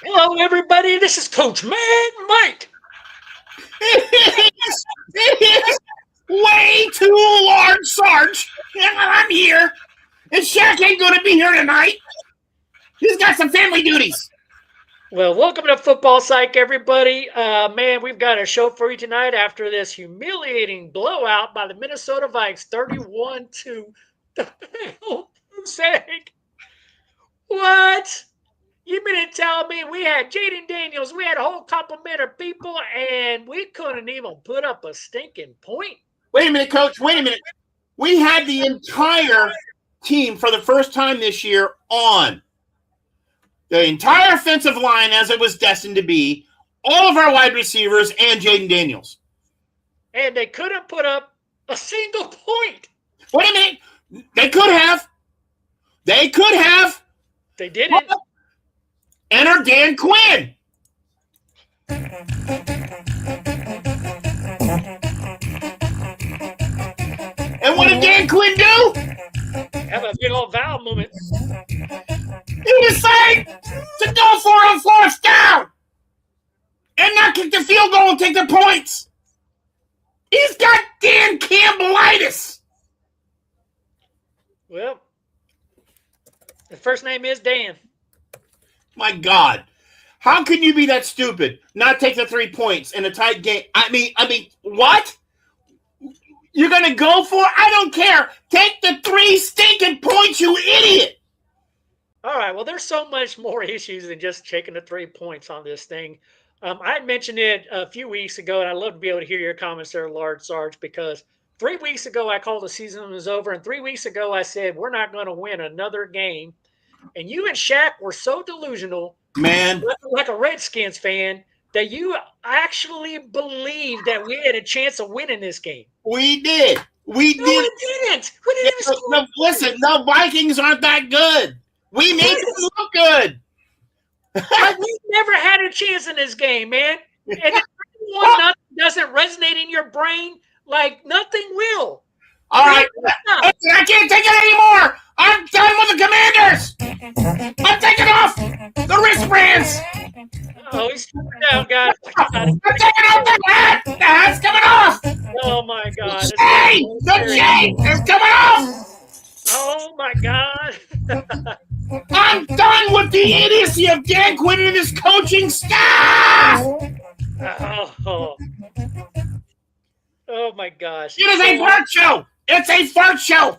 Hello, everybody. This is Coach Mad Mike. It is way too large, Sarge. And I'm here. And Shaq ain't going to be here tonight. He's got some family duties. Well, welcome to Football Psych, everybody. Man, we've got a show for you tonight after this humiliating blowout by the Minnesota Vikes, 31-2. Who's sake? What? You mean to tell me we had Jaden Daniels, we had a whole complement of people, and we couldn't even put up a stinking point? Wait a minute, Coach. Wait a minute. We had the entire team for the first time this year on. The entire offensive line as it was destined to be, all of our wide receivers, and Jaden Daniels. And they couldn't put up a single point. Wait a minute. They could have. They could have. They didn't. Enter Dan Quinn. And what did Dan Quinn do? Have a big old vowel movement. He decided to go for a fourth down and not kick the field goal and take the points. He's got Dan Campbellitis. Well, the first name is Dan. My God. How can you be that stupid? Not take the 3 points in a tight game. I mean, what? You're going to go for it? I don't care. Take the 3 stinking points, you idiot. All right, well, there's so much more issues than just taking the 3 points on this thing. I had mentioned it a few weeks ago, and I'd love to be able to hear your comments there, Large Sarge, because 3 weeks ago I called the season was over, and 3 weeks ago I said we're not going to win another game. And you and Shaq were so delusional, man, like a Redskins fan, that you actually believed that we had a chance of winning this game. We did. We No, did. we didn't. We didn't even score. No, listen, the Vikings aren't that good. We made them look good. Like, we never had a chance in this game, man. And if nothing doesn't resonate in your brain, like nothing will. All right. I can't take it anymore. I'm done with the Commanders. I'm taking off the wristbands. Oh, he's down, guys. I'm taking off the hat. The hat's coming off. Oh, my God. The chain is coming off. Oh, my God. I'm done with the idiocy of Dan Quinn and his coaching staff. Oh my gosh. It is a fart show. It's a fart show.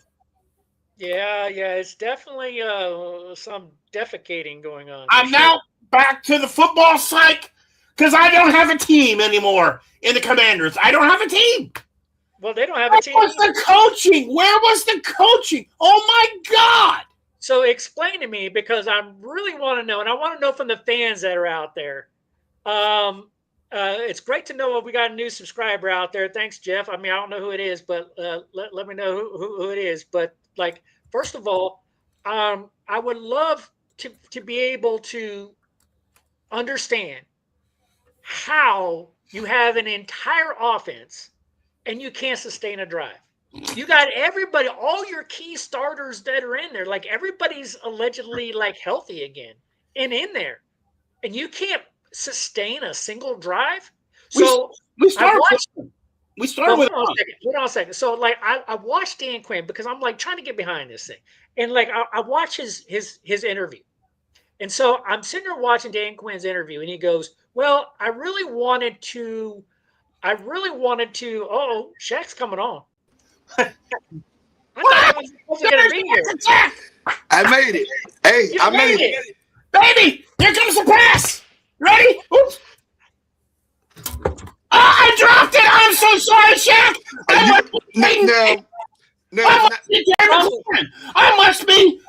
Yeah, it's definitely some defecating going on. I'm now back to the football psych because I don't have a team anymore in the Commanders. I don't have a team. Well, they don't have a team. Where was the coaching? Where was the coaching? Oh, my God. So explain to me, because I really want to know, and I want to know from the fans that are out there. It's great to know we got a new subscriber out there. Thanks, Jeff. I mean, I don't know who it is, but let me know who it is. But, like, first of all, I would love to be able to understand how you have an entire offense and you can't sustain a drive. You got everybody, all your key starters that are in there, like everybody's allegedly like healthy again and in there, and you can't sustain a single drive. So we started with hold on a second. So like I watched Dan Quinn because I'm like trying to get behind this thing, and like I watched his interview, and so I'm sitting there watching Dan Quinn's interview, and he goes, "Well, I really wanted to." Oh, Shaq's coming on. I wasn't going to be here. I made it. Hey, I made it. Baby, here comes the pass. Ready? Oops. Oh, I dropped it. I'm so sorry, Shaq. I must be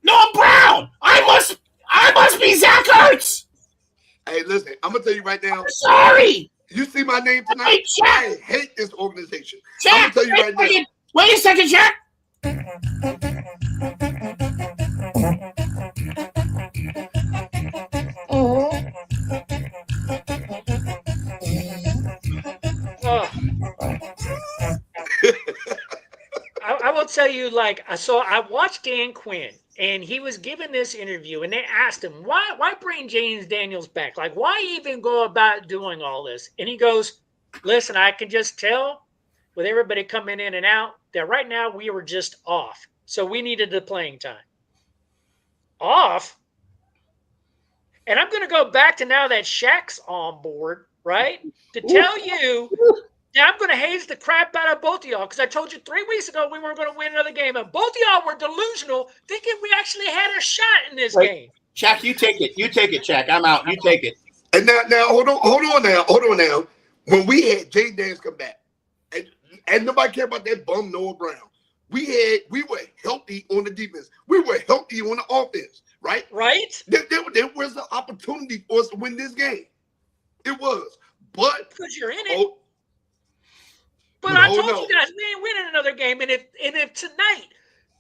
Noah Brown. I must be Zach Ertz. Hey, listen, I'm going to tell you right now. I'm sorry. You see my name tonight? Hey, I hate this organization. Jack, I'm going to tell you right now. Wait a second, Jack. I will tell you, like, so I watched Dan Quinn, and he was given this interview, and they asked him, why bring James Daniels back? Like, why even go about doing all this? And he goes, listen, I can just tell with everybody coming in and out that right now we were just off. So we needed the playing time. Off? And I'm going to go back to now that Shaq's on board, right? To tell you that I'm going to haze the crap out of both of y'all, because I told you 3 weeks ago we weren't going to win another game, and both of y'all were delusional, thinking we actually had a shot in this game. Shaq, you take it. You take it, Shaq. I'm out. You take it. And now, hold on now. When we had Jay Daniels come back, and nobody cared about that bum Noah Brown, we were healthy on the defense. We were healthy on the offense, right? Right. There was an opportunity for us to win this game. It was, but because you're in it. But I told you guys we ain't winning another game, and if tonight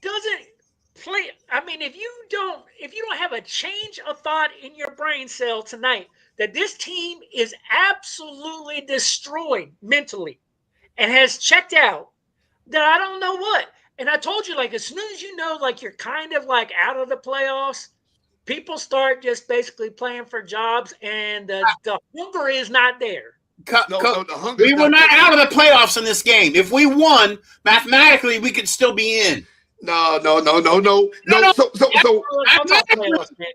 doesn't play, I mean, if you don't have a change of thought in your brain cell tonight that this team is absolutely destroyed mentally and has checked out, then I don't know what. And I told you, like, as soon as you know, like, you're kind of like out of the playoffs, people start just basically playing for jobs, and the hunger is not there. We were not out of the playoffs in this game. If we won, mathematically, we could still be in. No. So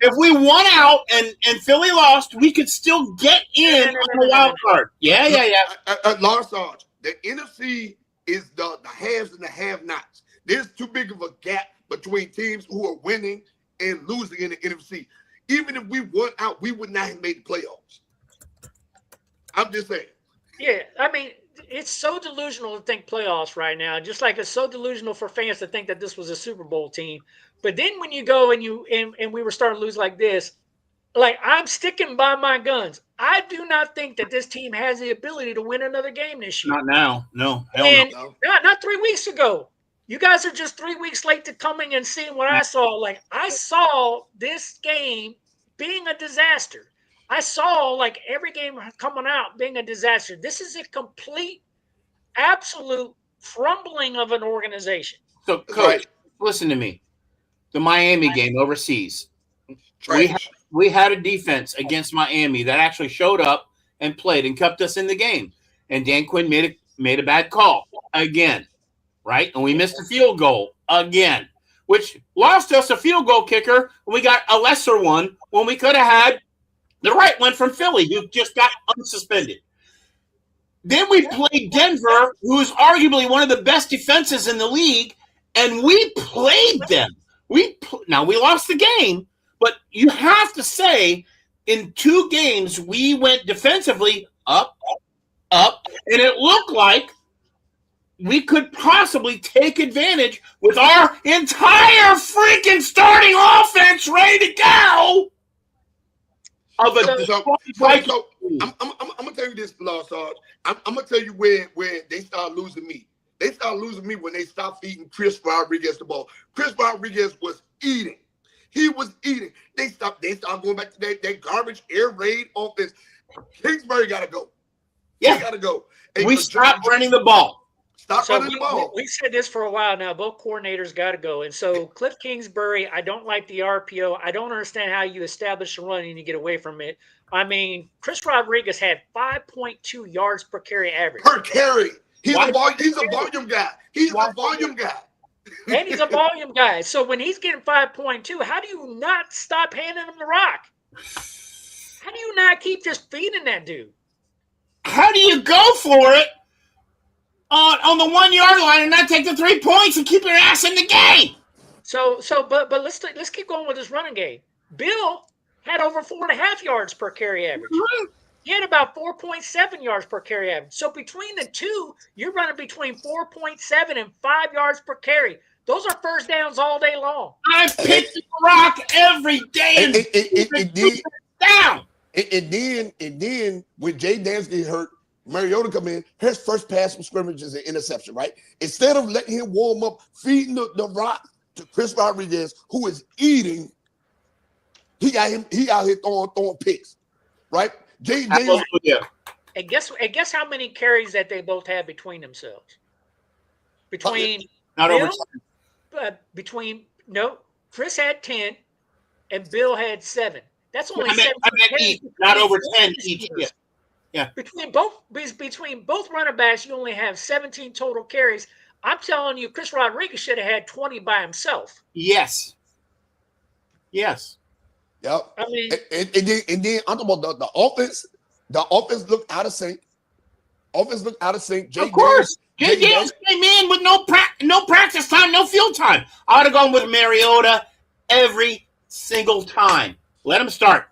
if we won out and Philly lost, we could still get in on the wild card. Yeah. Lars Sarge, the NFC is the haves and the have-nots. There's too big of a gap between teams who are winning and losing in the NFC. Even if we won out, we would not have made the playoffs. I'm just saying. Yeah, I mean, it's so delusional to think playoffs right now, just like it's so delusional for fans to think that this was a Super Bowl team. But then when you go and we were starting to lose like this, like, I'm sticking by my guns. I do not think that this team has the ability to win another game this year. Not now. No. Hell no. Not 3 weeks ago. You guys are just 3 weeks late to coming and seeing what I saw. Like, I saw this game being a disaster. I saw, like, every game coming out being a disaster. This is a complete, absolute crumbling of an organization. So, Coach, listen to me. The Miami game overseas. We had a defense against Miami that actually showed up and played and kept us in the game. And Dan Quinn made a bad call again, right? And we missed a field goal again, which lost us a field goal kicker. And we got a lesser one when we could have had the right one from Philly, who just got unsuspended. Then we played Denver, who's arguably one of the best defenses in the league, and we played them. Now, we lost the game, but you have to say in 2 games we went defensively up, and it looked like we could possibly take advantage with our entire freaking starting offense ready to go. I'm gonna tell you this, Lars Sarge. I'm gonna tell you where they start losing me. They start losing me when they stop feeding Chris Rodriguez the ball. Chris Rodriguez was eating. He was eating. They start going back to that garbage air raid offense. Kingsbury gotta go. Yeah, he gotta go. And we stopped running the ball. We said this for a while now. Both coordinators got to go. And so Cliff Kingsbury, I don't like the RPO. I don't understand how you establish a run and you get away from it. I mean, Chris Rodriguez had 5.2 yards per carry average. Per carry. He's a volume guy. He's a volume guy. And he's a volume guy. So when he's getting 5.2, how do you not stop handing him the rock? How do you not keep just feeding that dude? How do you go for it on the 1 yard line and not take the 3 points and keep your ass in the game? But let's keep going with this running game. Bill had over 4.5 yards per carry average. Mm-hmm. He had about 4.7 yards per carry average. So between the two, you're running between 4.7 and 5 yards per carry. Those are first downs all day long. I pick the rock every day and down. And then when Jay Daniels get hurt, Mariota come in, his first pass from scrimmage is an interception, right? Instead of letting him warm up, feeding the rock to Chris Rodriguez, who is eating, he out here throwing picks, right? Jay Daniels. And guess how many carries that they both had between themselves? Chris had 10, and Bill had 7. That's only I 7 meant each, not over 10 each. Yeah. Between both running backs, you only have 17 total carries. I'm telling you, Chris Rodriguez should have had 20 by himself. Yes. Yep. I mean, and then I'm talking about the offense. The offense looked out of sync. Of course. Jay Daniels came in with no practice time, no field time. I would have gone with Mariota every single time. Let him start.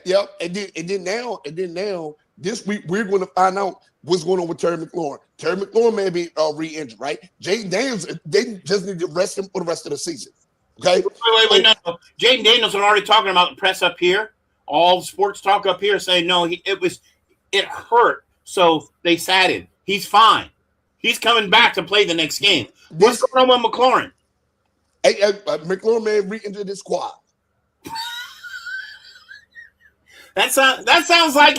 Yep. And then now this week we're going to find out what's going on with Terry McLaurin. Terry McLaurin may be re-injured, right? Jay Daniels, they just need to rest him for the rest of the season. Okay. Wait, no. Jaden Daniels are already talking about the press up here. All sports talk up here saying no, it hurt, so they sat him. He's fine. He's coming back to play the next game. What's going on with McLaurin? McLaurin may re-injure his quad. That sounds like.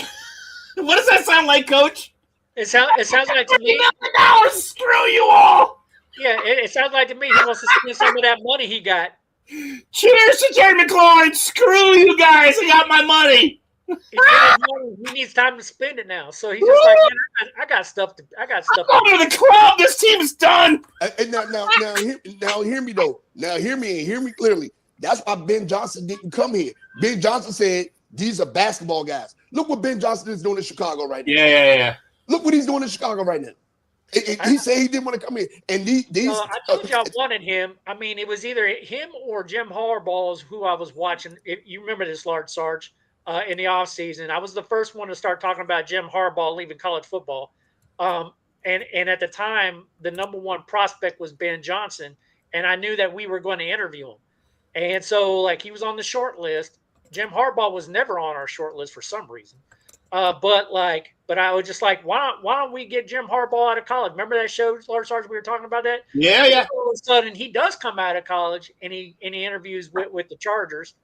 What does that sound like, Coach? it sounds like to me. Screw you all. Yeah, it sounds like to me he wants to spend some of that money he got. Cheers to Jerry McLaurin. Screw you guys. I got my money. He needs time to spend it now. So he's just like, man, I got stuff. I'm going to the club. This team is done. And now hear me though. Now hear me clearly. That's why Ben Johnson didn't come here. Ben Johnson said these are basketball guys. Look what Ben Johnson is doing in Chicago right now. Yeah. Look what he's doing in Chicago right now. He said he didn't want to come in. And these I told you I wanted him. I mean, it was either him or Jim Harbaugh is who I was watching. You remember this, Large Sarge, in the offseason. I was the first one to start talking about Jim Harbaugh leaving college football. And at the time, the number one prospect was Ben Johnson. And I knew that we were going to interview him. And so, like, he was on the short list. Jim Harbaugh was never on our short list for some reason. But I was just like, why don't we get Jim Harbaugh out of college? Remember that show, Large Sarge, we were talking about that? Yeah. All of a sudden, he does come out of college and he interviews with the Chargers.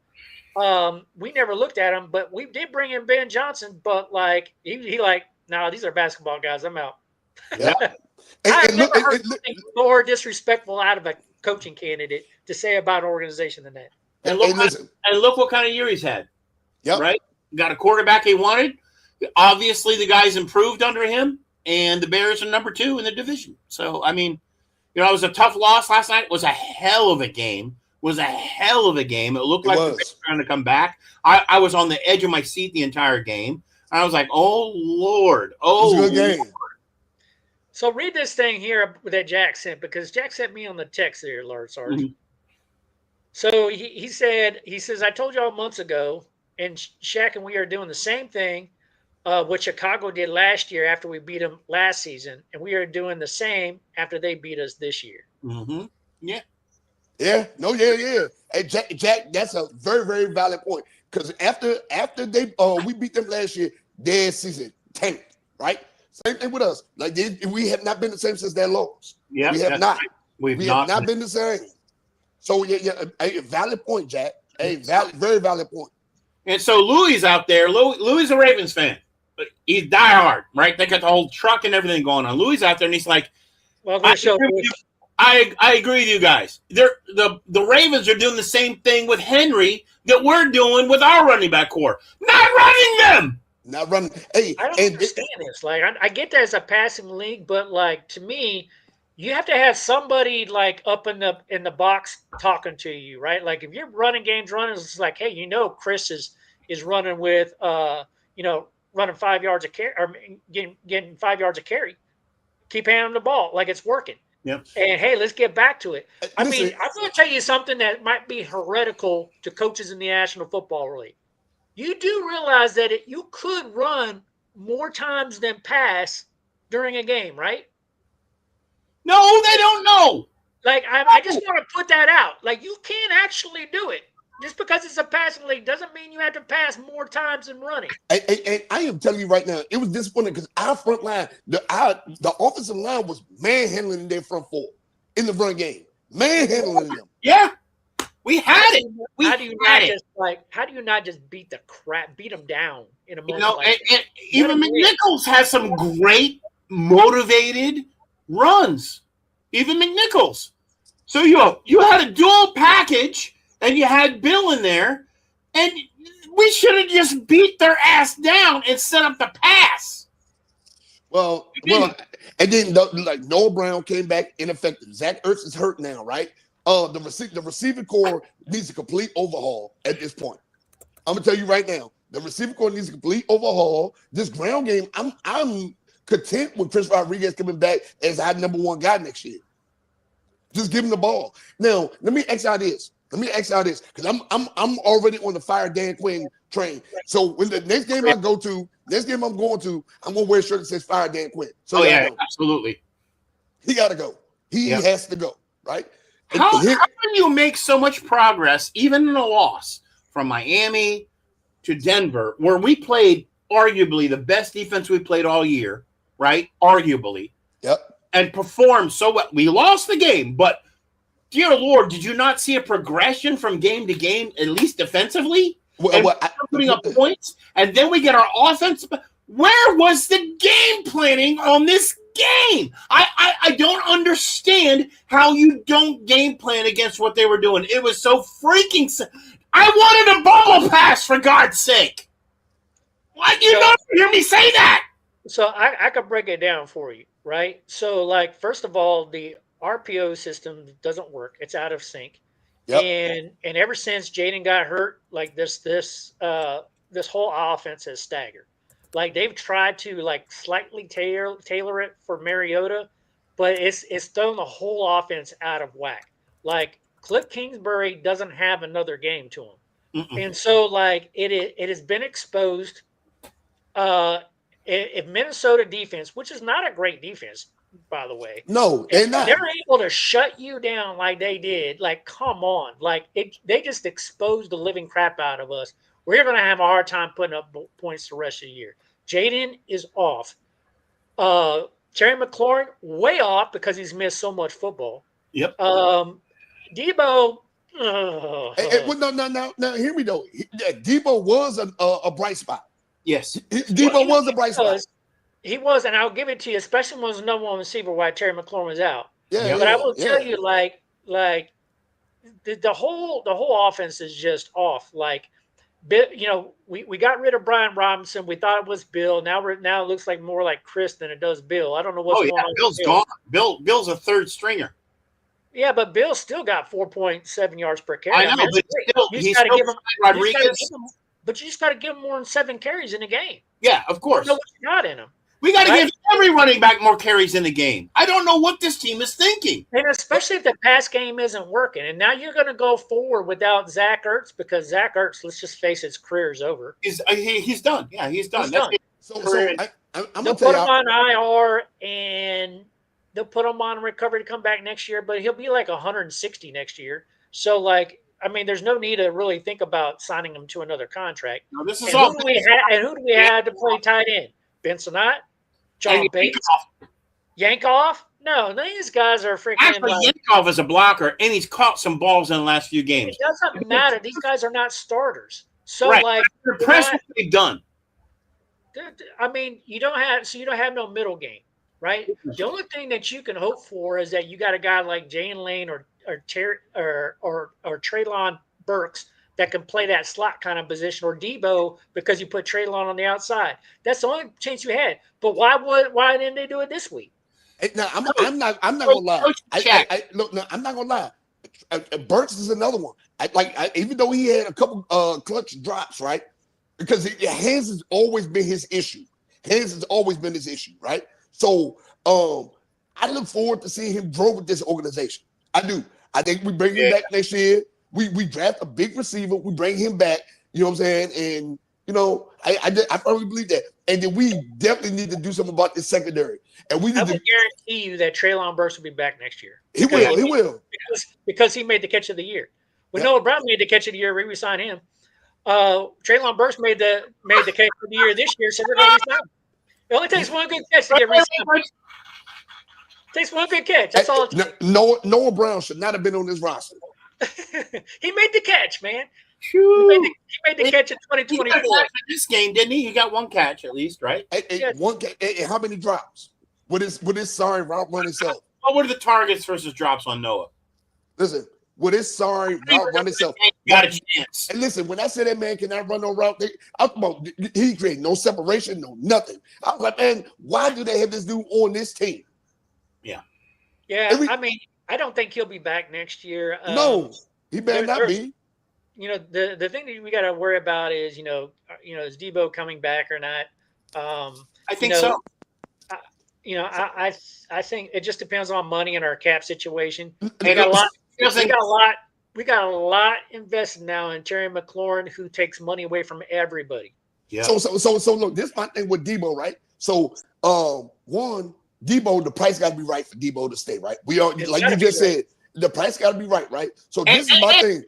We never looked at him, but we did bring in Ben Johnson. But like he like, no, these are basketball guys. I'm out. Yeah. I've never heard something more disrespectful out of a coaching candidate to say about an organization than that. And look what kind of year he's had. Yep. Right? Got a quarterback he wanted. Obviously, the guys improved under him, and the Bears are number 2 in the division. So, I mean, it was a tough loss last night. It was a hell of a game. It looked like the Bears were going to come back. I was on the edge of my seat the entire game. I was like, oh, Lord. Oh, it was a good game. So read this thing here that Jack sent, because Jack sent me on the text there, Large Sarge. Mm-hmm. So he says, I told y'all months ago, and Shaq and we are doing the same thing what Chicago did last year after we beat them last season, and we are doing the same after they beat us this year. Mm-hmm. Yeah. Yeah. No, yeah. Hey, Jack, that's a very, very valid point. Because after they we beat them last year, their season tanked, right? Same thing with us. Like we have not been the same since that loss. Yeah, we have not. Right. We have not been the same. So yeah, a valid point, Jack. Very valid point. And so Louis out there. Louis is a Ravens fan. He's diehard, right? They got the whole truck and everything going on. Louis out there, and he's like, I agree with you guys. The Ravens are doing the same thing with Henry that we're doing with our running back core. Not running them. Not running. Hey, I don't understand this. Like, I get that as a passing league, but like to me, you have to have somebody like up in the box talking to you, right? Like if your running game's running, it's like, hey, Chris is running with running 5 yards a carry or getting 5 yards a carry. Keep handing the ball like it's working. Yep. And hey, let's get back to it. I mean, I'm going to tell you something that might be heretical to coaches in the National Football League. You do realize that you could run more times than pass during a game, right? No, they don't know. Like, I just want to put that out. Like, you can actually do it. Just because it's a passing league doesn't mean you have to pass more times than running. And I am telling you right now, it was disappointing because our front line, the offensive line was manhandling their front four in the run game. Manhandling them. Yeah. We had it. How do you not just beat them down in a moment like that? And even McNichols has some great motivated runs. Even McNichols. So you had a dual package and you had Bill in there, and we should have just beat their ass down and set up the pass. Well, and then like Noah Brown came back ineffective. Zach Ertz is hurt now, right? The receiving core needs a complete overhaul at this point. I'm gonna tell you right now, the receiving core needs a complete overhaul. This ground game, I'm content with Chris Rodriguez coming back as our number one guy next year. Just give him the ball. Now, let me ask y'all this. Because I'm already on the fire Dan Quinn train. So when the next game I'm going to, I'm gonna wear a shirt that says fire Dan Quinn. So absolutely. He gotta go. He has to go, right? How can you make so much progress, even in a loss, from Miami to Denver, where we played arguably the best defense we played all year, right? Arguably. Yep. And performed so well. We lost the game, but dear Lord, did you not see a progression from game to game, at least defensively? Putting up points, and then we get our offense. Where was the game planning on this game? I don't understand how you don't game plan against what they were doing. It was so freaking. I wanted a bubble pass, for God's sake. Why do you not hear me say that? So I could break it down for you, right? So, like, first of all, the RPO system doesn't work. It's out of sync. Yep. And ever since Jaden got hurt, like this whole offense has staggered. Like, they've tried to like slightly tailor it for Mariota, but it's thrown the whole offense out of whack. Like, Cliff Kingsbury doesn't have another game to him. And so, like, it has been exposed. If Minnesota defense, which is not a great defense, by the way. No, they're not. They're able to shut you down like they did. Like, come on. Like, they just exposed the living crap out of us. We're going to have a hard time putting up points the rest of the year. Jaden is off. Terry McLaurin, way off because he's missed so much football. Yep. Debo. Now, hear me, though. Debo was a bright spot. Yes. Debo was a bright spot. He was, and I'll give it to you, especially when he was the number one receiver while Terry McLaurin was out. Yeah, but I will tell you, like the whole offense is just off. Like, we got rid of Brian Robinson. We thought it was Bill. Now it looks like more like Chris than it does Bill. I don't know what's going on. Bill's gone. Bill's a third stringer. Yeah, but Bill still got 4.7 yards per carry. I know, but still, you just got to give him Rodriguez. But you just got to give him more than 7 carries in a game. Yeah, of course. You know what you got in him. We got to give every running back more carries in the game. I don't know what this team is thinking. And especially if the pass game isn't working. And now you're going to go forward without Zach Ertz because Zach Ertz, let's just face it, his career's over. He's done. Yeah, he's done. I'm going to put him on IR and they'll put him on recovery to come back next year, but he'll be like 160 next year. So, like, I mean, there's no need to really think about signing him to another contract. No, this is who do we have to play tight end? Benson-Ott? John Bates? Yankoff? No, these guys are freaking. Actually, Yankoff is a blocker, and he's caught some balls in the last few games. It doesn't matter. These guys are not starters. So, like, they're impressed with what they've done. I mean, you don't have no middle game, right? The only thing that you can hope for is that you got a guy like Jane Lane or Treylon Burks that can play that slot kind of position, or Debo because you put Treylon on the outside. That's the only chance you had. But why didn't they do it this week? Now, I'm not gonna lie. I'm not gonna lie. Burks is another one. Even though he had a couple clutch drops, right? Because hands has always been his issue. Right? So I look forward to seeing him grow with this organization. I do. I think we bring him back next year. We draft a big receiver. We bring him back. You know what I'm saying? And I probably believe that. And then we definitely need to do something about this secondary. And I would guarantee you that Treylon Burks will be back next year. He will. Because he made the catch of the year. When Noah Brown made the catch of the year, we re-signed him. Treylon Burks made the catch of the year this year, so we're going to re-sign him. It only takes one good catch to get re-signed. Takes one good catch. That's all. Noah Brown should not have been on this roster. He made the catch, man. He made the catch in 2024. This game, didn't he? He got one catch at least, right? One catch. How many drops? With his sorry route run himself. What were the targets versus drops on Noah? Listen, with his sorry route run himself. Got a chance. And listen, when I say that man cannot run no route, he create no separation, no nothing. I was like, man, why do they have this dude on this team? Yeah. Yeah, I mean, I don't think he'll be back next year. No, he better not be. You know, the thing that we got to worry about is, is Debo coming back or not? I think so. I think it just depends on money and our cap situation. We got a lot invested now in Terry McLaurin, who takes money away from everybody. Yeah. So look, this is my thing with Debo, right? So one, Debo, the price got to be right for Debo to stay, right? We are like you just said, the price got to be right? So this is my thing.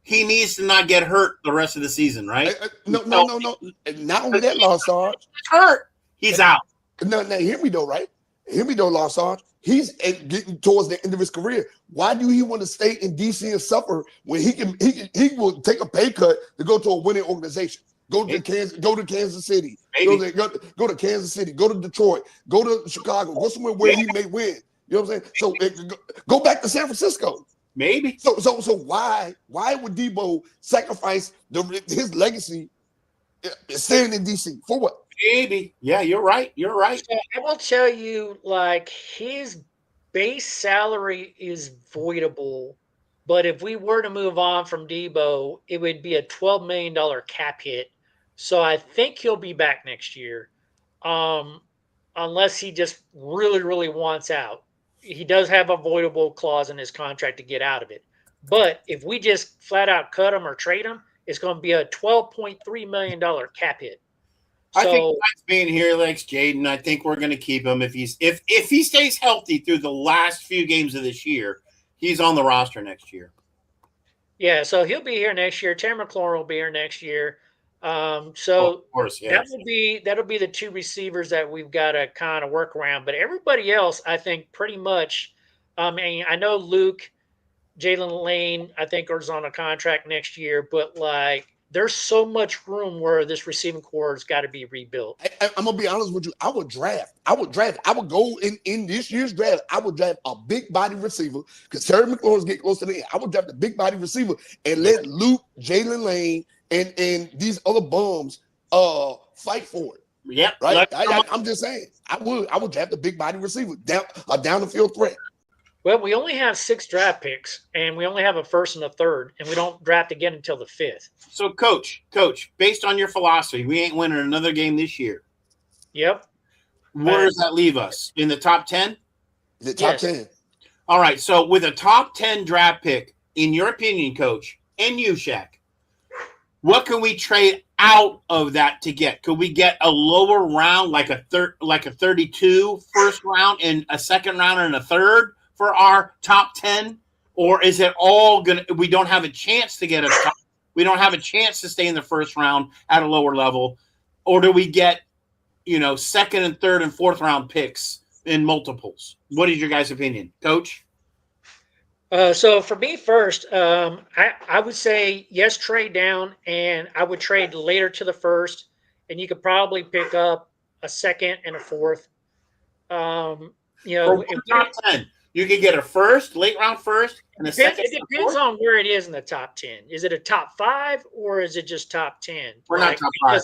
He needs to not get hurt the rest of the season, right? No. Not only that, Lost Sarge. Hurt. He's out. No, hear me though, right? Hear me though, Lost Sarge. He's getting towards the end of his career. Why do he want to stay in DC and suffer when he will take a pay cut to go to a winning organization? Go to Kansas City. Go to Kansas City. Go to Detroit. Go to Chicago. Go somewhere where he may win. You know what I'm saying? So go back to San Francisco. Maybe. So why would Debo sacrifice his legacy staying in DC for what? Maybe. Yeah, you're right. So I will tell you, like, his base salary is voidable, but if we were to move on from Debo, it would be a $12 million cap hit. So I think he'll be back next year, unless he just really, really wants out. He does have a voidable clause in his contract to get out of it. But if we just flat out cut him or trade him, it's going to be a $12.3 million cap hit. I think being here likes Jaden. I think we're going to keep him if he stays healthy through the last few games of this year. He's on the roster next year. Yeah, so he'll be here next year. Terry McLaurin will be here next year. Of course, yes. that'll be the two receivers that we've got to kind of work around. But everybody else, I think, pretty much. I mean, I know Luke, Jalen Lane, I think, is on a contract next year, but like, there's so much room where this receiving core has got to be rebuilt. I'm gonna be honest with you. I would go in this year's draft. I would draft a big body receiver because Terry McLaurin's getting close to the end. I would draft a big body receiver and let Luke, Jalen Lane, and these other bums fight for it. Yep. Right. I'm just saying. I would draft a big body receiver down the field threat. Well, we only have 6 draft picks, and we only have a first and a third, and we don't draft again until the 5th. So, Coach, based on your philosophy, we ain't winning another game this year. Yep. Where does that leave us? In the top 10? The top 10. All right. So, with a top 10 draft pick, in your opinion, Coach, and you, Shaq, what can we trade out of that to get? Could we get a lower round, like a 32 first round and a second round and a third for our top 10? Or is it all we don't have a chance to get we don't have a chance to stay in the first round at a lower level? Or do we get, second and third and fourth round picks in multiples? What is your guys' opinion, Coach? So for me first, I would say yes, trade down, and I would trade later to the first, and you could probably pick up a second and a fourth. Top 10. You could get a first, late round first, and a second. It depends on where it is in the top 10. Is it a top 5 or is it just top 10? We're not top 5.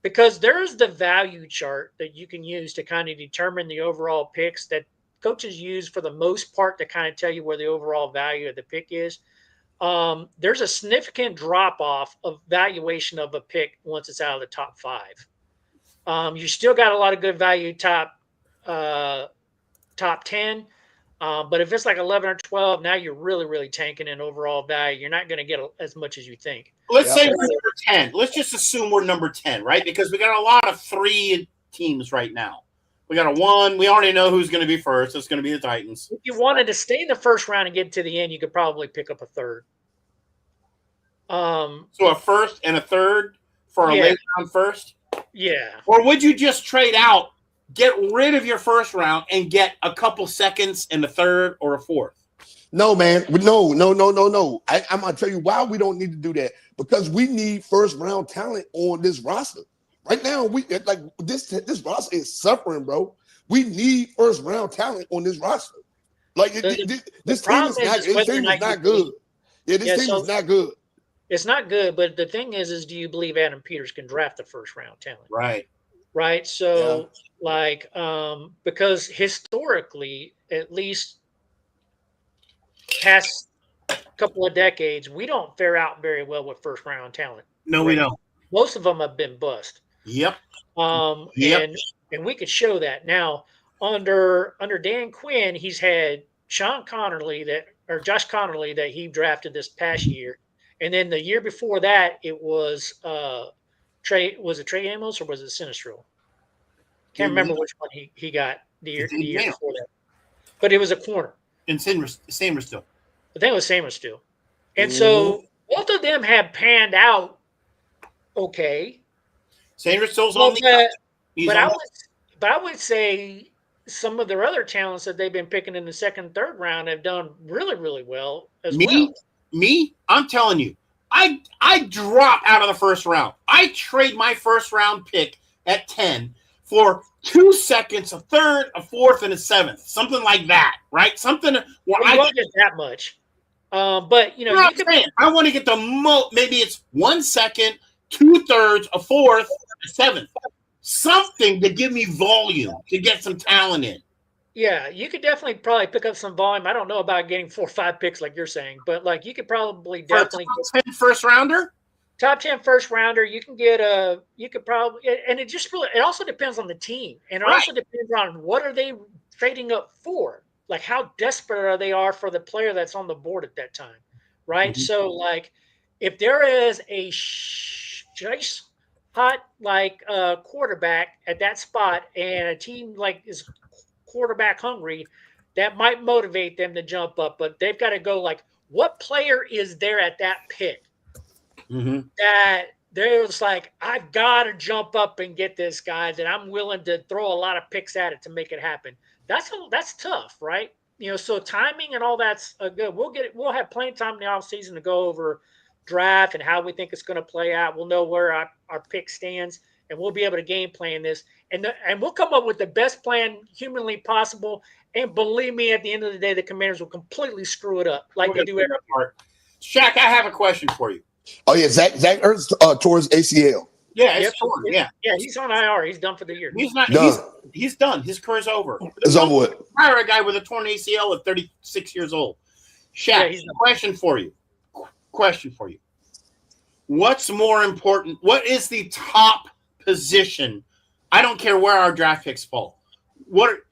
Because there's the value chart that you can use to kind of determine the overall picks that coaches use for the most part to kind of tell you where the overall value of the pick is. There's a significant drop-off of valuation of a pick once it's out of the top 5. You still got a lot of good value top 10. But if it's like 11 or 12, now you're really, really tanking in overall value. You're not going to get as much as you think. Let's say we're number 10. Let's just assume we're number 10, right? Because we got a lot of 3 teams right now. We got a 1. We already know who's going to be first. It's going to be the Titans. If you wanted to stay in the first round and get to the end, you could probably pick up a third. So a first and a third for a late round first? Yeah. Or would you just trade out, get rid of your first round, and get a couple seconds in the third or a fourth? No, man. No. I'm going to tell you why we don't need to do that. Because we need first round talent on this roster. Right now, this roster is suffering, bro. We need first round talent on this roster. Like this team is not good. Yeah, this team is not good. It's not good, but the thing is do you believe Adam Peters can draft the first round talent? Right. Right. So, because historically, at least past couple of decades, we don't fare out very well with first round talent. No, we don't. Most of them have been bust. Yep. And we could show that now under Dan Quinn. He's had Josh Connerly that he drafted this past year, and then the year before that it was Trey. Was it Trey Amos or was it Sinistro? Can't remember which one he got the year before that, but it was a corner. And Samer still. I think it was Samer still, and so both of them have panned out okay. Sanders still's on the but I would say some of their other talents that they've been picking in the second, third round have done really, really well as well. Me, I'm telling you, I drop out of the first round. I trade my first round pick at 10 for 2 seconds, a third, a fourth, and a seventh, something like that, right? Something where I don't get that much, but you know, I want to get the most. Maybe it's 1 second, 2/3, a fourth, a seventh, something to give me volume to get some talent in. Yeah, you could definitely probably pick up some volume. I don't know about getting 4 or 5 picks like you're saying, but like you could probably definitely top 10 first rounder. Top 10 first rounder. You can get you could probably, and it also depends on the team, and it also depends on what are they trading up for. Like how desperate are they for the player that's on the board at that time, right? Mm-hmm. So like if there is a hot quarterback at that spot, and a team like is quarterback hungry, that might motivate them to jump up. But they've got to go like, what player is there at that pick that there's like, I've got to jump up and get this guy that I'm willing to throw a lot of picks at it to make it happen. That's tough, right? You know, so timing and all that's good. We'll have plenty of time in the off season to go over draft and how we think it's going to play out. We'll know where our pick stands, and we'll be able to game plan this, and we'll come up with the best plan humanly possible. And believe me, at the end of the day, the Commanders will completely screw it up like they do every part. Shaq, I have a question for you. Oh yeah, Zach Ertz tore his ACL. Yeah, it's torn. Yeah, he's on IR. He's done for the year. He's not done. He's done. His career's over. It's over with. Hire a guy with a torn ACL at 36 years old. Shaq, question for you. What's more important? What is the top position? I don't care where our draft picks fall.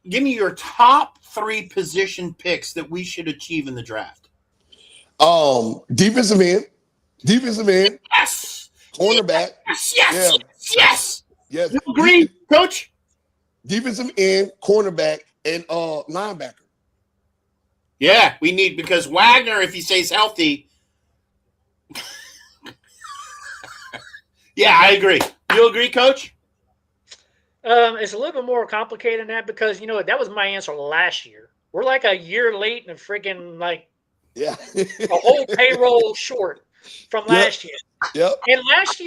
Give me your top 3 position picks that we should achieve in the draft. Defensive end. Yes. Cornerback. Yes. You agree, Coach? Defensive end, cornerback, and linebacker. Yeah, we need, because Wagner, if he stays healthy. Yeah, I agree. You agree, Coach? It's a little bit more complicated than that, because you know what, that was my answer last year. We're like a year late and freaking a whole payroll short from last year. Yep. And last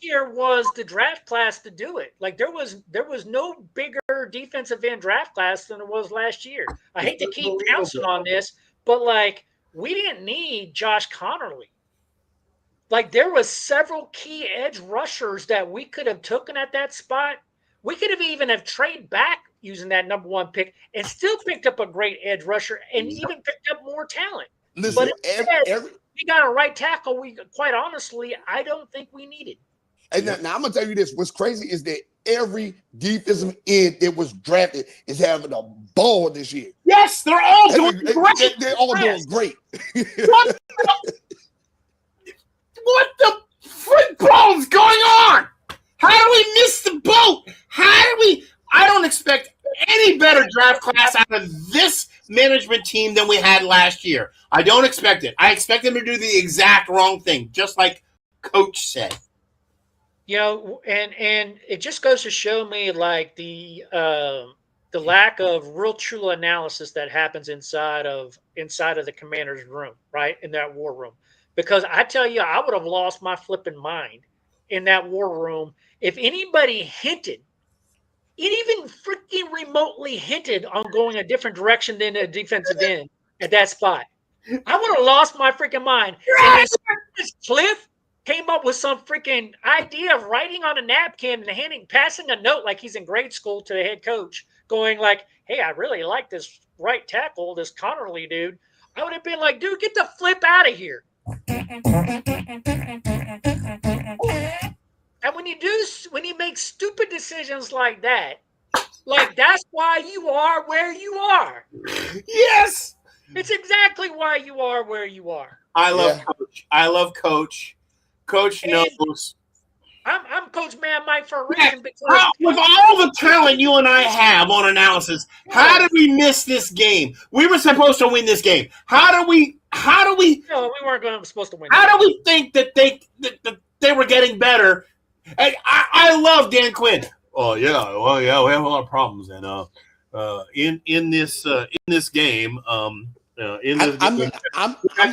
year was the draft class to do it. Like there was no bigger defensive end draft class than it was last year. I hate to keep pouncing on this, but like we didn't need Josh Connerly. Like there was several key edge rushers that we could have taken at that spot. We could have even traded back using that number 1 pick and still picked up a great edge rusher and even picked up more talent. Listen, but instead, we got a right tackle. Quite honestly, I don't think we needed. And now I'm gonna tell you this: what's crazy is that every defensive end that was drafted is having a ball this year. Yes, they're all doing great. They're all doing great. What the football is going on? How do we miss the boat? I don't expect any better draft class out of this management team than we had last year. I don't expect it. I expect them to do the exact wrong thing, just like Coach said. You know, and it just goes to show me like the lack of real true analysis that happens inside of the Commander's room, right? In that war room. Because I tell you, I would have lost my flipping mind in that war room if anybody hinted, even freaking remotely hinted on going a different direction than a defensive end at that spot. I would have lost my freaking mind. Yes! And then Cliff came up with some freaking idea of writing on a napkin and passing a note like he's in grade school to the head coach, going like, "Hey, I really like this right tackle, this Connerly dude." I would have been like, "Dude, get the flip out of here." And when you make stupid decisions like that, like that's why you are where you are. Yes. It's exactly why you are where you are. I love Coach. I love Coach. Coach knows. I'm Coach Mad Mike for a reason because with all the talent you and I have on analysis, how did we miss this game? We were supposed to win this game. How do we? No, we weren't supposed to win. How do we think that they were getting better? And I love Dan Quinn. Oh yeah, well yeah, we have a lot of problems, and in this game, I'm the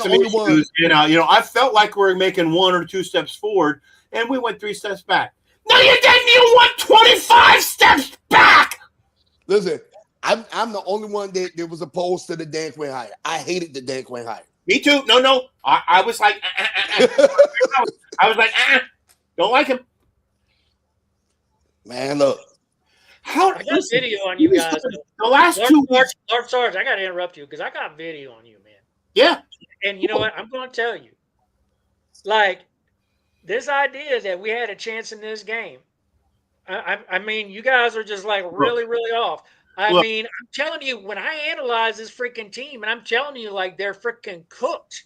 only one. You know, I felt like we were making 1 or 2 steps forward, and we went 3 steps back. No, you didn't. You went 25 steps back. Listen, I'm the only one that was opposed to the Dan Quinn hire. I hated the Dan Quinn hire. Me too. No. I was like, I was like, don't like him. Man, look. I got video on you guys. The last 2 weeks. Lord Sarge, I got to interrupt you because I got video on you, man. Yeah. And you know what? I'm going to tell you. Like, this idea that we had a chance in this game, I mean, you guys are just like really, really off. I mean, I'm telling you, when I analyze this freaking team, and I'm telling you, like, they're freaking cooked.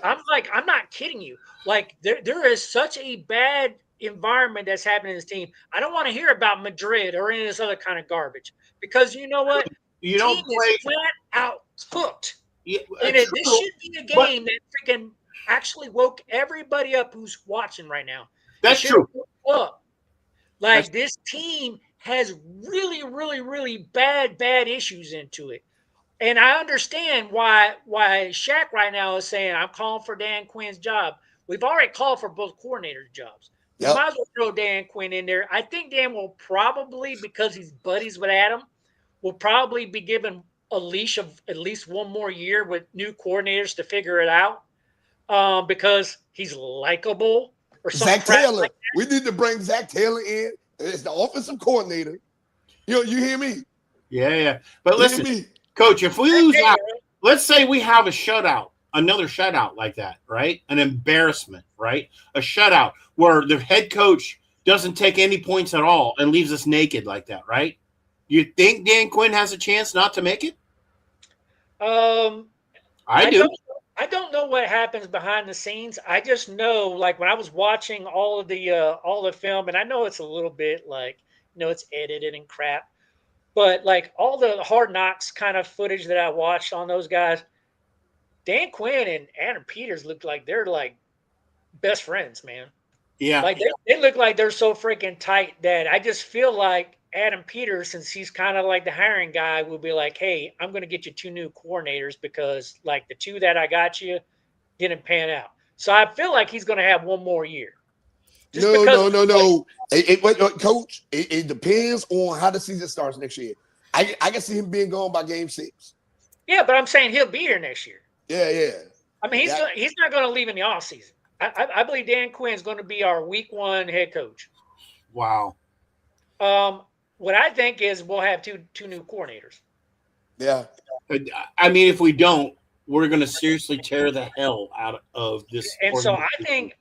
I'm not kidding you. Like, there is such a bad environment that's happening in this team. I don't want to hear about Madrid or any of this other kind of garbage because you know what? You don't play is flat out cooked. Yeah, and this should be a game that freaking actually woke everybody up who's watching right now. That's true. Like this team has really, really, really bad issues into it. And I understand why Shaq right now is saying, I'm calling for Dan Quinn's job. We've already called for both coordinators' jobs. Yep. Might as well throw Dan Quinn in there. I think Dan will probably, because he's buddies with Adam, will probably be given a leash of at least one more year with new coordinators to figure it out because he's likable or something. Zach Taylor. Like we need to bring Zach Taylor in as the offensive coordinator. You hear me? Yeah. But listen, Coach, if we lose out, let's say we have a shutout, another shutout like that, right? An embarrassment, right? A shutout where the head coach doesn't take any points at all and leaves us naked like that, right? You think Dan Quinn has a chance not to make it? I do. I don't know what happens behind the scenes. I just know, like when I was watching all the film, and I know it's a little bit like, it's edited and crap, but like all the Hard Knocks kind of footage that I watched on those guys, Dan Quinn and Adam Peters look like they're like best friends, man. Yeah. Like they look like they're so freaking tight that I just feel like Adam Peters, since he's kind of like the hiring guy, will be like, hey, I'm going to get you 2 new coordinators because like the 2 that I got you didn't pan out. So I feel like he's going to have one more year. No. Coach, it depends on how the season starts next year. I can see him being gone by game 6. Yeah, but I'm saying he'll be here next year. Yeah. I mean, he's not going to leave in the offseason. I believe Dan Quinn is going to be our week 1 head coach. Wow. What I think is we'll have two new coordinators. Yeah. I mean, if we don't, we're going to seriously tear the hell out of this. And so I think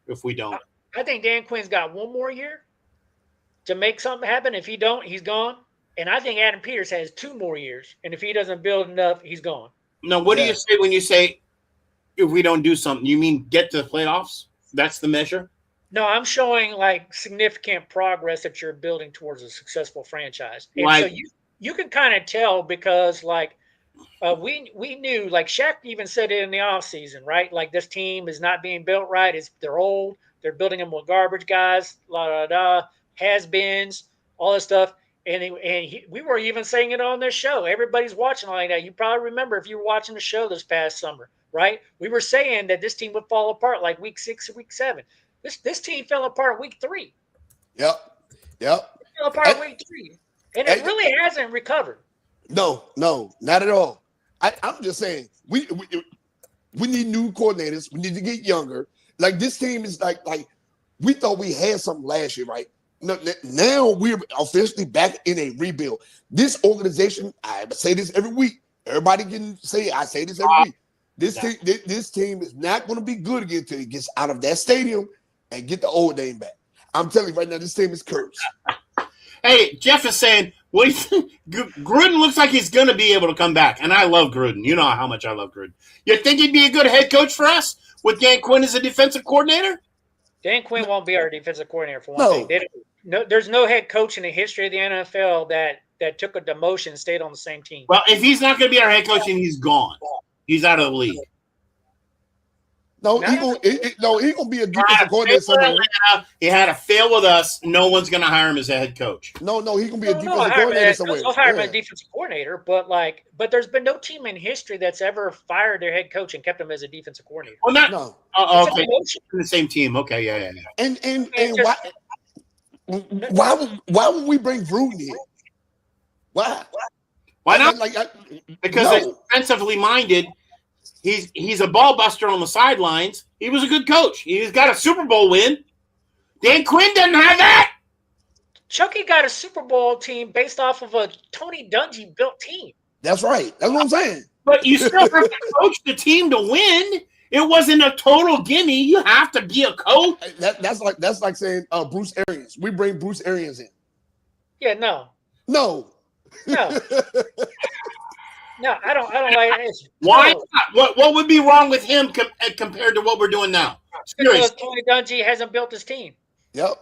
if we don't, I think Dan Quinn's got one more year to make something happen. If he don't, he's gone. And I think Adam Peters has 2 more years. And if he doesn't build enough, he's gone. Now, what do you say when you say if we don't do something? You mean get to the playoffs? That's the measure? No, I'm showing like significant progress that you're building towards a successful franchise. And so you can kind of tell because like we knew, like Shaq even said it in the offseason, right? Like this team is not being built right. They're old. They're building them with garbage guys, has-beens, all this stuff. And we were even saying it on this show. Everybody's watching like that. You probably remember if you were watching the show this past summer, right? We were saying that this team would fall apart like week 6 or week 7. This team fell apart week 3. Yep. It fell apart week 3. And it really hasn't recovered. No, not at all. I'm just saying we need new coordinators. We need to get younger. Like this team is like we thought we had something last year, right? Now we're officially back in a rebuild. This organization, I say this every week. Everybody can say it. I say this every week. This team is not going to be good again until it gets out of that stadium and get the old name back. I'm telling you right now, this team is cursed. Hey, Jeff is saying, what do you think? Gruden looks like he's going to be able to come back, and I love Gruden. You know how much I love Gruden. You think he'd be a good head coach for us with Dan Quinn as a defensive coordinator? Dan Quinn won't be our defensive coordinator for one thing. There's no head coach in the history of the NFL that took a demotion and stayed on the same team. Well, if he's not going to be our head coach, then he's gone. He's out of the league. No, he's gonna be a defensive coordinator somewhere. He had a fail with us. No one's gonna hire him as a head coach. No, he's gonna be a defensive coordinator somewhere. They'll hire him as a defensive coordinator, but there's been no team in history that's ever fired their head coach and kept him as a defensive coordinator. Well, no. Okay, in the same team. Okay, yeah. And why would we bring Gruden in? Why? Why not? Because defensively minded. He's a ball buster on the sidelines. He was a good coach. He's got a Super Bowl win. Dan Quinn doesn't have that. Chucky got a Super Bowl team based off of a Tony Dungy built team. That's right. That's what I'm saying. But you still have to coach the team to win. It wasn't a total gimme. You have to be a coach. That's like saying Bruce Arians. We bring Bruce Arians in. Yeah, no. No, I don't like it. Why not? What would be wrong with him compared to what we're doing now? Because Tony Dungy hasn't built his team. Yep.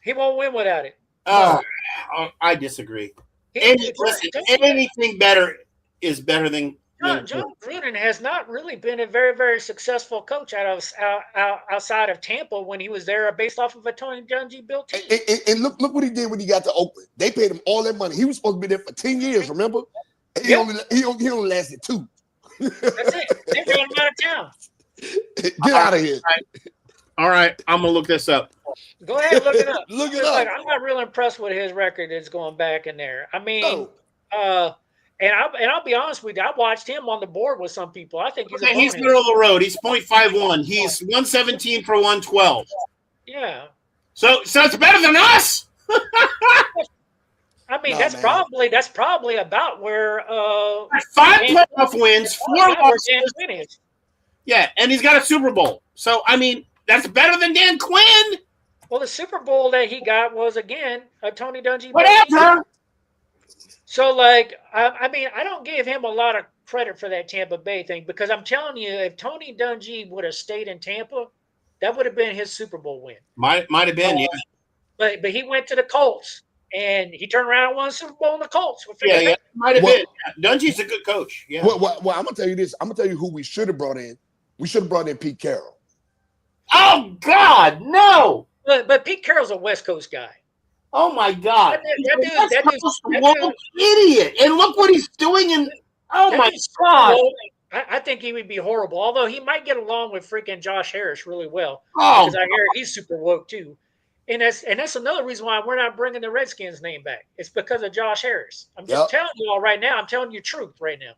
He won't win without it. I disagree. Anything better is better than John Gruden has not really been a very, very successful coach outside of Tampa when he was there based off of a Tony Dungy built team. And look what he did when he got to Oakland. They paid him all that money. He was supposed to be there for 10 years, remember? He only lasted 2. That's it. They ran him out of town. Get out of here. All right. I'm going to look this up. Go ahead, look it up. Look it up. I'm not real impressed with his record that's going back in there. I mean, and I'll be honest with you, I watched him on the board with some people. I think he's middle of the road. He's 0.51. He's 117 for 112. Yeah. So it's better than us. I mean, that's probably about where 5 playoff wins, 4 losses. Yeah, and he's got a Super Bowl. So I mean, that's better than Dan Quinn. Well, the Super Bowl that he got was again a Tony Dungy. Whatever. So I mean, I don't give him a lot of credit for that Tampa Bay thing because I'm telling you, if Tony Dungy would have stayed in Tampa, that would have been his Super Bowl win. Might have been, yeah. But he went to the Colts. And he turned around and won a Super Bowl in the Colts. Yeah, might have been. Dungy's a good coach. Yeah. Well, I'm gonna tell you this. I'm gonna tell you who we should have brought in. We should have brought in Pete Carroll. Oh God, no! But Pete Carroll's a West Coast guy. Oh my God, that dude's idiot! And look what he's doing. My God, I think he would be horrible. Although he might get along with freaking Josh Harris really well. Oh, because I hear he's super woke too. And that's another reason why we're not bringing the Redskins name back. It's because of Josh Harris. I'm just telling you all right now. I'm telling you truth right now.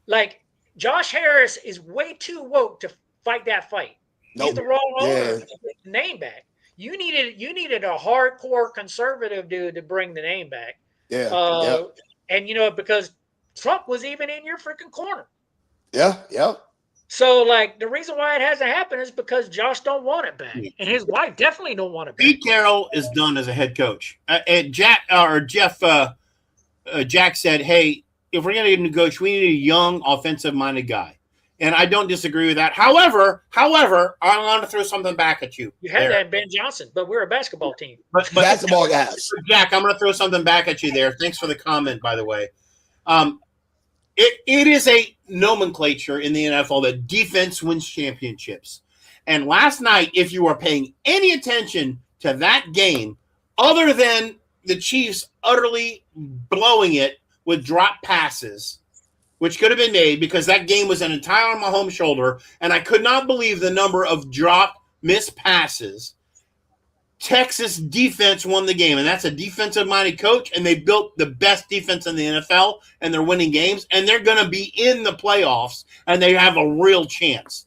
Like Josh Harris is way too woke to fight that fight. He's the wrong owner to get the name back. You needed a hardcore conservative dude to bring the name back. Yeah. And because Trump was even in your freaking corner. Yeah. So, the reason why it hasn't happened is because Josh don't want it back, and his wife definitely don't want it back. Pete Carroll is done as a head coach. And Jack said, "Hey, if we're going to negotiate, we need a young, offensive-minded guy." And I don't disagree with that. However, I want to throw something back at you. You had that in Ben Johnson, but we're a basketball team. But basketball guys. Jack, I'm going to throw something back at you there. Thanks for the comment, by the way. It is a nomenclature in the NFL that defense wins championships. And last night, if you were paying any attention to that game, other than the Chiefs utterly blowing it with drop passes, which could have been made because that game was an entire on Mahomes' shoulder, and I could not believe the number of drop missed passes. Texas defense won the game, and that's a defensive-minded coach, and they built the best defense in the NFL, and they're winning games, and they're going to be in the playoffs, and they have a real chance.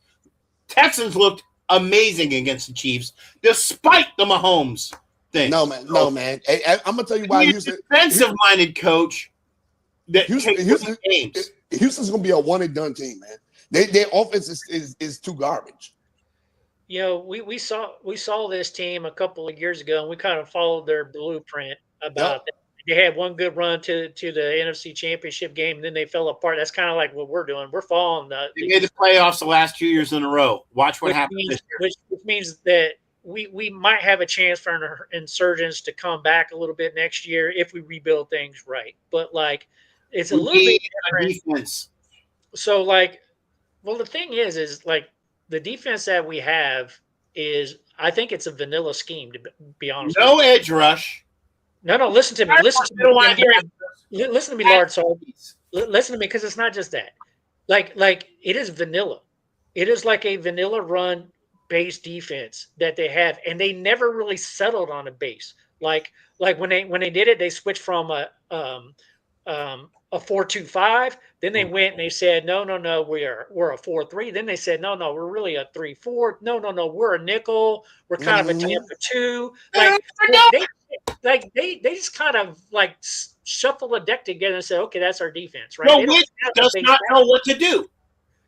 Texans looked amazing against the Chiefs, despite the Mahomes thing. No, man. Hey, I'm going to tell you why Houston. Defensive-minded coach that Houston's going to be a one-and-done team, man. Their offense is too garbage. You know, we saw this team a couple of years ago, and we kind of followed their blueprint about that. They had one good run to the NFC Championship game, and then they fell apart. That's kind of like what we're doing. We're following they made the playoffs the last 2 years in a row. Watch what happens this year. Which means that we might have a chance for Insurgents to come back a little bit next year if we rebuild things right. But like, it's a little bit different. Defense. So like, well, the thing is like, the defense that we have is, I think it's a vanilla scheme, to be honest. No edge rush. No, listen to me. Listen to me, Lord. So listen to me, because it's not just that. Like it is vanilla. It is like a vanilla run base defense that they have, and they never really settled on a base. Like when they did it, they switched from a 4-2-5. Then they went and they said, no, we're a 4-3. Then they said, no, we're really a 3-4. No, we're a nickel. We're kind of a Tampa 2. They just kind of like shuffle the deck together and say, okay, that's our defense, right? No, Witt does not know what to do.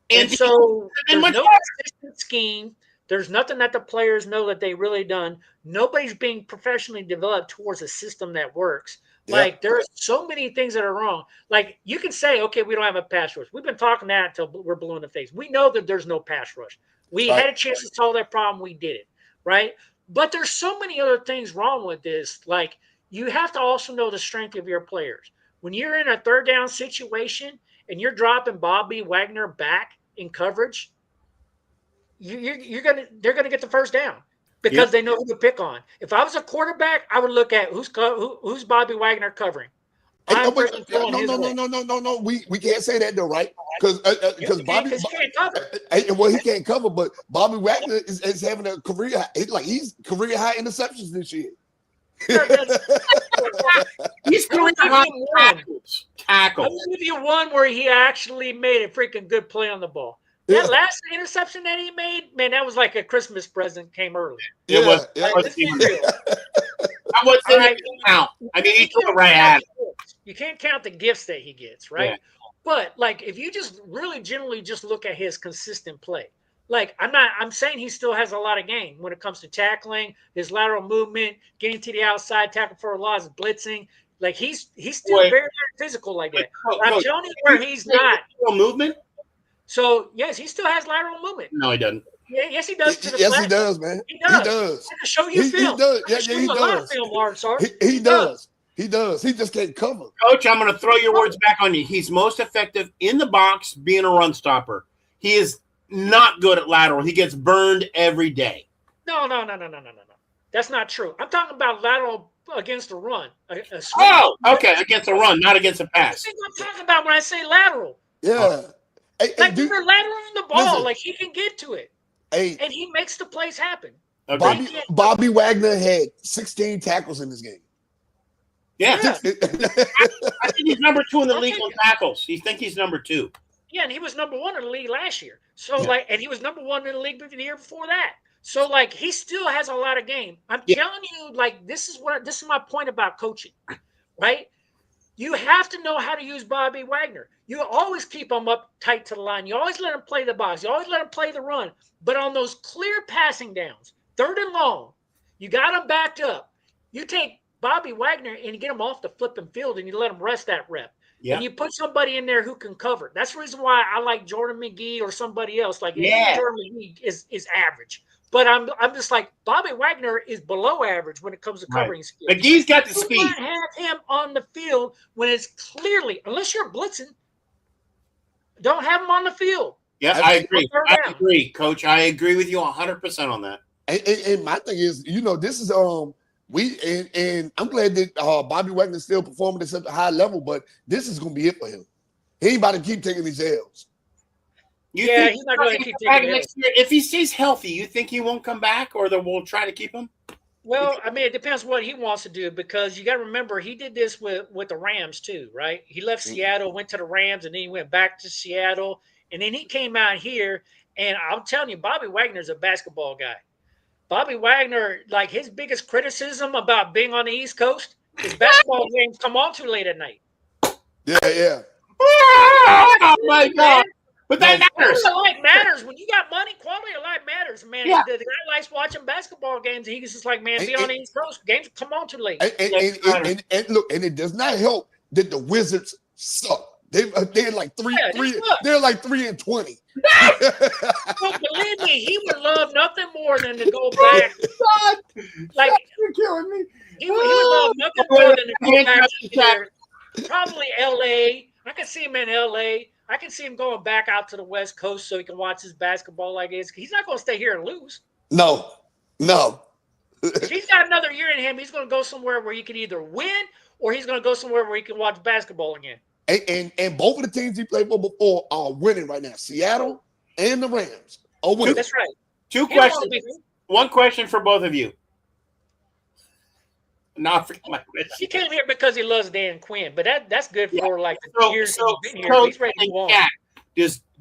And so there's no consistent scheme. There's nothing that the players know that they really done. Nobody's being professionally developed towards a system that works. Like, there are so many things that are wrong. Like, you can say, okay, we don't have a pass rush. We've been talking that until we're blue in the face. We know that there's no pass rush. We had a chance to solve that problem. We did it, right? But there's so many other things wrong with this. Like, you have to also know the strength of your players. When you're in a third down situation and you're dropping Bobby Wagner back in coverage, they're gonna get the first down. Because they know who to pick on. If I was a quarterback, I would look at who's Bobby Wagner covering. No. We can't say that though, right? Because Bobby can't cover. Well, he can't cover, but Bobby Wagner is having a career. He's career high interceptions this year. He's career high tackles. I'm gonna give you one where he actually made a freaking good play on the ball. That last interception that he made, man, that was like a Christmas present came early. It was. That wasn't count. I mean, he threw it right at it. You can't count the gifts that he gets, right? Yeah. But like, if you just really generally just look at his consistent play, like I'm saying he still has a lot of game when it comes to tackling, his lateral movement, getting to the outside, tackle for a loss, blitzing. Like he's still very, very physical like that. I'm telling you where he's not. Movement. So, yes, he still has lateral movement. No, he doesn't. Yeah, yes, he does. Yes, he does, man. He does. I can show you film. He does. He does. Film, He does. He does. He just can't cover. Coach, I'm going to throw your words back on you. He's most effective in the box being a run stopper. He is not good at lateral. He gets burned every day. No. That's not true. I'm talking about lateral against a run. Okay. Against a run, not against a pass. That's what I'm talking about when I say lateral. Yeah. Like you're lateraling the ball, like he can get to it, and he makes the plays happen. Bobby Wagner had 16 tackles in this game. Yeah. I think he's number 2 in the league on tackles. You think he's number 2? Yeah, and he was number 1 in the league last year. So and he was number 1 in the league the year before that. So like he still has a lot of game. I'm telling you, like this is my point about coaching, right? You have to know how to use Bobby Wagner. You always keep him up tight to the line. You always let him play the box. You always let him play the run. But on those clear passing downs, 3rd and long, you got him backed up. You take Bobby Wagner and you get him off the flipping field and you let him rest that rep. Yeah. And you put somebody in there who can cover. That's the reason why I like Jordan McGee or somebody else. Like Jordan McGee is average. But I'm just like, Bobby Wagner is below average when it comes to covering skills. McGee's got the speed. You can't have him on the field when it's clearly, unless you're blitzing, don't have him on the field. Yeah, I agree, Coach. I agree with you 100% on that. And my thing is, this is and I'm glad that Bobby Wagner is still performing at such a high level, but this is going to be it for him. He ain't about to keep taking these L's. He's not going to keep taking next year. If he stays healthy, you think he won't come back, or that we'll try to keep him? Well, I mean, it depends what he wants to do because you got to remember he did this with the Rams too, right? He left Seattle, went to the Rams, and then he went back to Seattle, and then he came out here. And I'm telling you, Bobby Wagner's a basketball guy. Bobby Wagner, like his biggest criticism about being on the East Coast is basketball games come on too late at night. Yeah. Oh my God! But that matters. Quality of life matters. When you got money, quality of life matters, man. Yeah. The guy likes watching basketball games. He's just like, man, be on the East Coast. Games come on too late. And look, and it does not help that the Wizards suck. They're like they're like 3-20. Well, believe me, he would love nothing more than to go back. Like You're killing me. he would love nothing more than to go back to here. Probably LA. I can see him in LA. I can see him going back out to the West Coast so he can watch his basketball like this. He's not going to stay here and lose. No. If he's got another year in him, he's going to go somewhere where he can either win or he's going to go somewhere where he can watch basketball again. And both of the teams he played for before are winning right now. Seattle and the Rams are winning. That's right. Two questions. One question for both of you. Not for my question. He came here because he loves Dan Quinn, but that's good for like the years he's been here. So, He's ready to go on.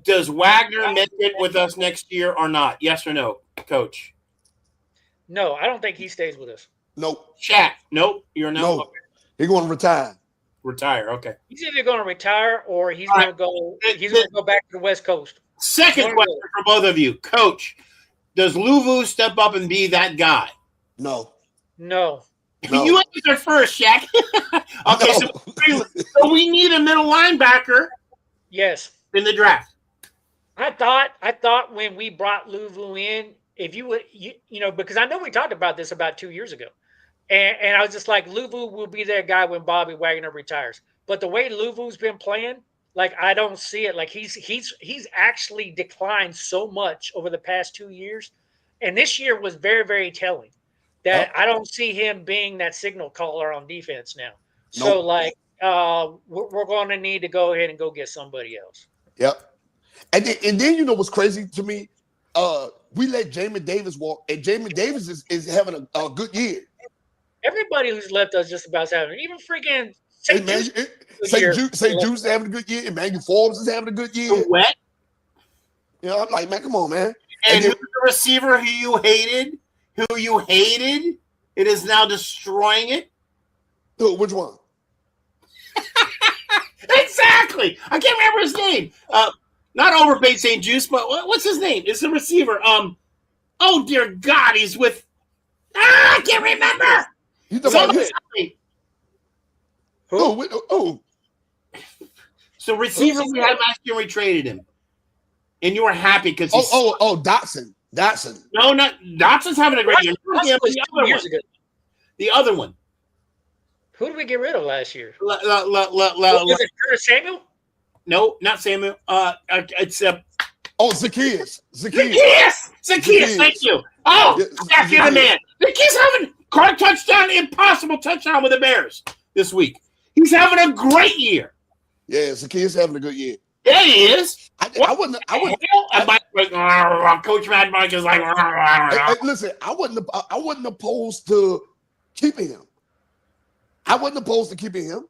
Does Wagner make it with us next year or not? Yes or no, Coach? No, I don't think he stays with us. Nope. Shaq? Nope. You're no. No. He's going to retire. Retire. Okay. He's either going to retire or he's going to go. He's going to go back to the West Coast. Second question for both of you, Coach. Does Luvu step up and be that guy? No. You answered first, Shaq. Okay, no. So we need a middle linebacker. Yes. In the draft. I thought when we brought Luvu in, if you would, because I know we talked about this about 2 years ago, and I was just like, Luvu will be that guy when Bobby Wagner retires. But the way Luvu's been playing, like I don't see it. Like he's actually declined so much over the past 2 years, and this year was very, very telling. That I don't see him being that signal caller on defense now. So, we're going to need to go ahead and go get somebody else. Yep. And then you know what's crazy to me? We let Jamin Davis walk, and Jamin Davis is having a good year. Everybody who's left us just about having, even freaking St. Jude's is having a good year. Emmanuel Forbes is having a good year. Wet. I'm like, man, come on, man. And who's the receiver who you hated? It is now destroying it. Which one? Exactly. I can't remember his name. Not overpaid St. Juice, but what's his name? It's the receiver. Oh dear God, he's with. I can't remember. You talking about Who? So receiver we had last year, we traded him, and you were happy because Dotson. No, not Dotson's having a great year. The other one. Who did we get rid of last year? Was it Curtis Samuel? No, not Samuel. It's Zacchaeus. Zacchaeus. Thank you. Oh, back in the man. Zacchaeus having caught touchdown, impossible touchdown with the Bears this week. He's having a great year. Yeah, Zacchaeus having a good year. Yeah, he is. I wouldn't. Coach Mad Mike is like. Listen, I wasn't opposed to keeping him. I wasn't opposed to keeping him.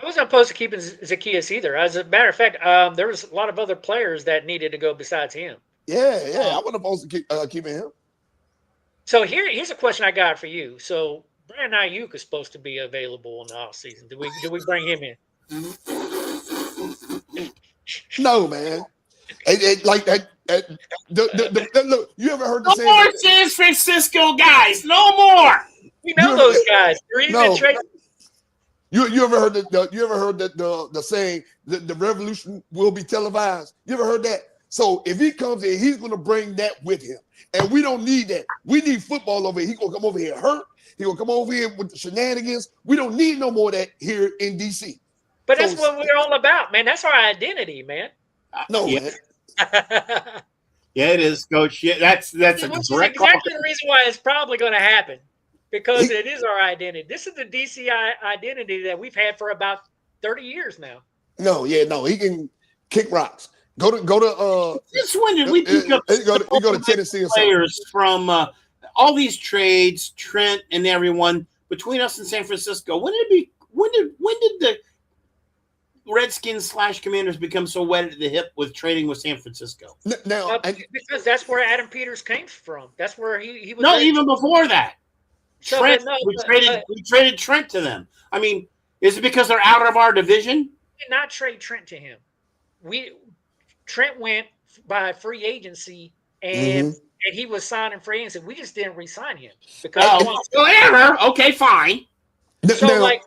I wasn't opposed to keeping Zacchaeus either. As a matter of fact, there was a lot of other players that needed to go besides him. Yeah, I wasn't opposed to keeping him. So here's a question I got for you. So Brandon Ayuk is supposed to be available in the offseason. Do we bring him in? No, man. Like that. Look, you ever heard the saying? No more San Francisco guys. No more. We know those guys. You ever heard the saying that the revolution will be televised? You ever heard that? So if he comes in, he's going to bring that with him, and we don't need that. We need football over here. He's going to come over here hurt. He's going to come over here with the shenanigans. We don't need no more of that here in DC. But that's what we're all about, man. That's our identity, man. Man. Yeah, it is, Coach. Yeah, that's a Which direct is exactly the reason why it's probably going to happen, because it is our identity. This is the DC identity that we've had for about 30 years now. No, he can kick rocks. Go to. Since when did we pick up go to Tennessee or players from all these trades, Trent and everyone between us and San Francisco. When did the Redskins / Commanders become so wet at the hip with trading with San Francisco? Now, because that's where Adam Peters came from. That's where he was. No, even before that. So, Trent, no, we traded Trent to them. I mean, is it because they're out of our division? We did not trade Trent to him. Trent went by free agency and he was signed in free agency. We just didn't re-sign him because whatever. Okay, fine. So like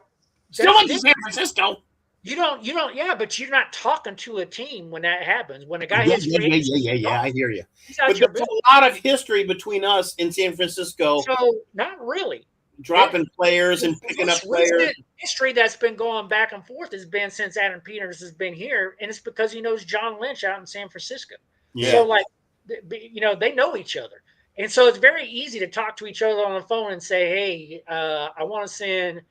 still went to San Francisco. You don't. Yeah, but you're not talking to a team when that happens. When a guy hits free agency, I hear you. But there's a lot of history between us and San Francisco. So not really. Dropping players and picking up players. History that's been going back and forth has been since Adam Peters has been here, and it's because he knows John Lynch out in San Francisco. Yeah. So like, they know each other, and so it's very easy to talk to each other on the phone and say, "Hey, I want to send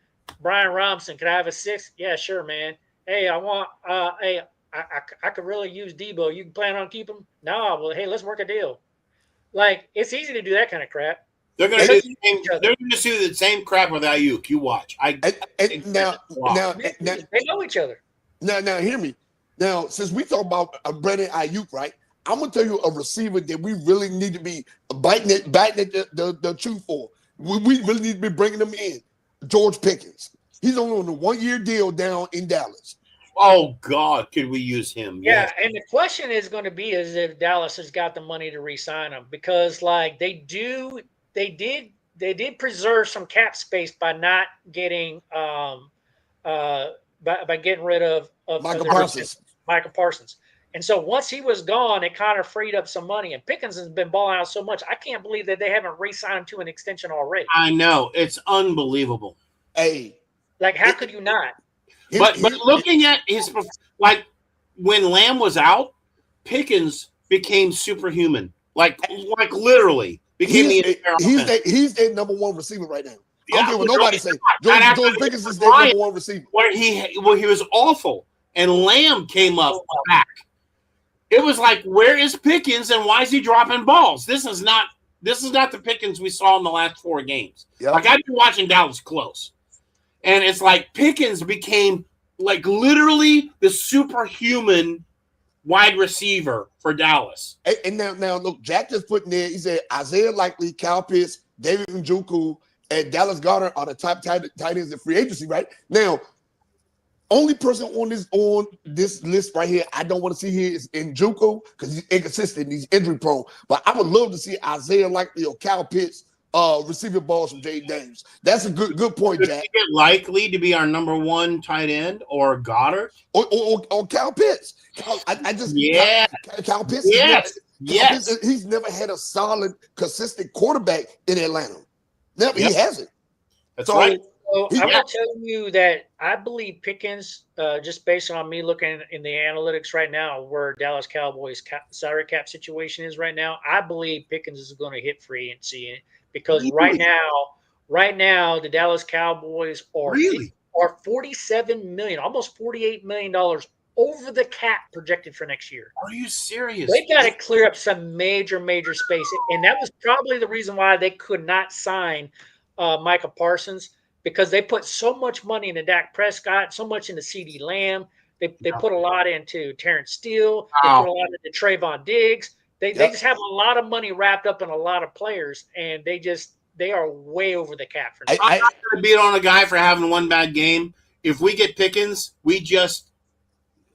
Brian Robinson. Could I have a 6? Yeah, sure, man. Hey, I want. I could really use Debo. You plan on keeping him? No. Well, hey, let's work a deal. Like, it's easy to do that kind of crap. They're going to do the same crap with Ayuk. You watch. Now, they know each other. Now, hear me. Now, since we talk about Brandon Ayuk, right? I'm gonna tell you a receiver that we really need to be biting at the truth for. We really need to be bringing them in. George Pickens. He's only on a 1-year deal down in Dallas. Oh God, could we use him? Yeah, yes. And the question is going to be is if Dallas has got the money to re-sign him, because like they did preserve some cap space by not getting by getting rid of Michael Parsons. And so once he was gone, it kind of freed up some money. And Pickens has been balling out so much. I can't believe that they haven't re-signed him to an extension already. I know. It's unbelievable. Hey. Like, how could you not? But looking at his, like, when Lamb was out, Pickens became superhuman. Like literally became he's their number one receiver right now. I don't care what nobody say. George Pickens is their number one receiver. Where he was awful. And Lamb came up back. It was like, where is Pickens and why is he dropping balls? This is not the Pickens we saw in the last 4 games. Yep. Like, I've been watching Dallas close. And it's like Pickens became like literally the superhuman wide receiver for Dallas. And now look, Jack just put in there, he said Isaiah Likely, Kyle Pitts, David Njoku, and Dallas Goedert are the top tight ends in free agency, right? Now, only person on this list right here I don't want to see here is Njoku because he's inconsistent, he's injury prone. But I would love to see Isaiah Likely or Kyle Pitts receiving balls from Jay Daniels. That's a good point, Jack. Is it likely to be our number 1 tight end or Goddard or Kyle Pitts? Kyle Pitts. Yes. Pitts, he's never had a solid, consistent quarterback in Atlanta. Never. He hasn't. That's right. So I will tell you that I believe Pickens, just based on me looking in the analytics right now, where Dallas Cowboys salary cap situation is right now, I believe Pickens is going to hit free agency because right now the Dallas Cowboys are $47 million, almost $48 million over the cap projected for next year. Are you serious? They got to clear up some major space, and that was probably the reason why they could not sign Michael Parsons. Because they put so much money into Dak Prescott, so much into CeeDee Lamb. They put a lot into Terrence Steele. They put a lot into Trayvon Diggs. They just have a lot of money wrapped up in a lot of players, and they are way over the cap for now. I'm not going to beat on a guy for having one bad game. If we get Pickens, we just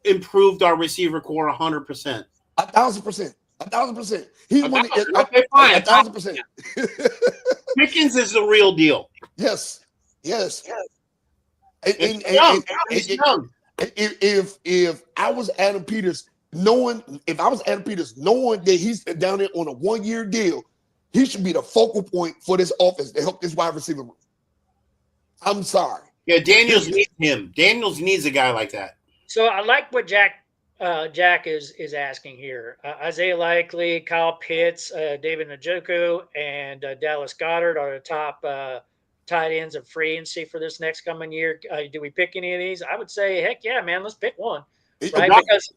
improved our receiver core 100%. 1,000%. 1,000%. He's one. Okay, fine. 1,000%. Pickens is the real deal. Yes. If I was Adam Peters, knowing that he's down there on a 1-year deal, he should be the focal point for this offense to help this wide receiver room. I'm sorry. Yeah, Daniels needs him. Daniels needs a guy like that. So I like what Jack is asking here. Isaiah Likely, Kyle Pitts, David Njoku, and Dallas Goedert are the top tight ends of free agency for this next coming year. Do we pick any of these? I would say, heck yeah, man, let's pick one. Right? Because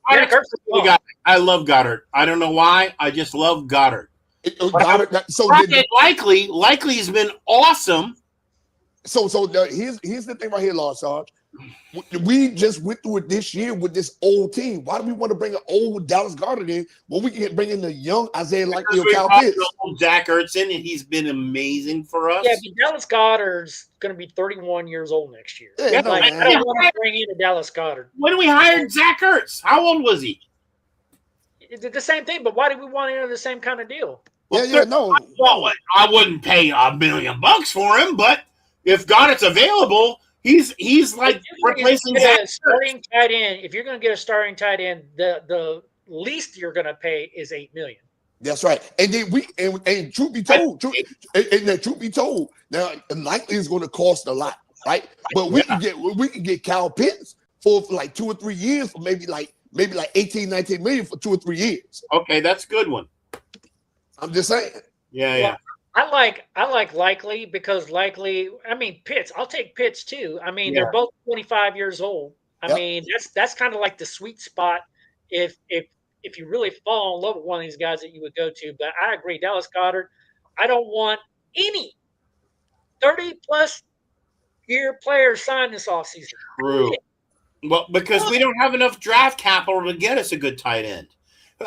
I love Goddard. I don't know why. I just love Goddard. Likely's been awesome. So here's the thing right here, Lord Sarge. We just went through it this year with this old team. Why do we want to bring an old Dallas Goedert in when we can bring in the young Isaiah Likely or Cal Pitts? Zach Ertz in, and he's been amazing for us. Yeah, but Dallas Goedert's going to be 31 years old next year. Yeah, no, I don't want to bring in a Dallas Goedert. When we hired Zach Ertz, how old was he? The same thing, but why do we want to enter the same kind of deal? No. Well, I wouldn't pay $1 million for him, but if Goedert's available, he's like replacing Zach starting tight end. If you're going to get a starting tight end, the least you're going to pay is $8 million. That's right. And then and truth be told, now Likely is going to cost a lot, right? But we can get Kyle Pitts for like 2 or 3 years for maybe like 18, 19 million for 2 or 3 years. Okay, that's a good one. I'm just saying. Yeah. I like Likely because Pitts. I'll take Pitts too. They're both 25 years old. I mean, that's kind of like the sweet spot if you really fall in love with one of these guys that you would go to. But I agree, Dallas Goedert. I don't want any 30-plus year players signed this offseason. True. Well, because we don't have enough draft capital to get us a good tight end.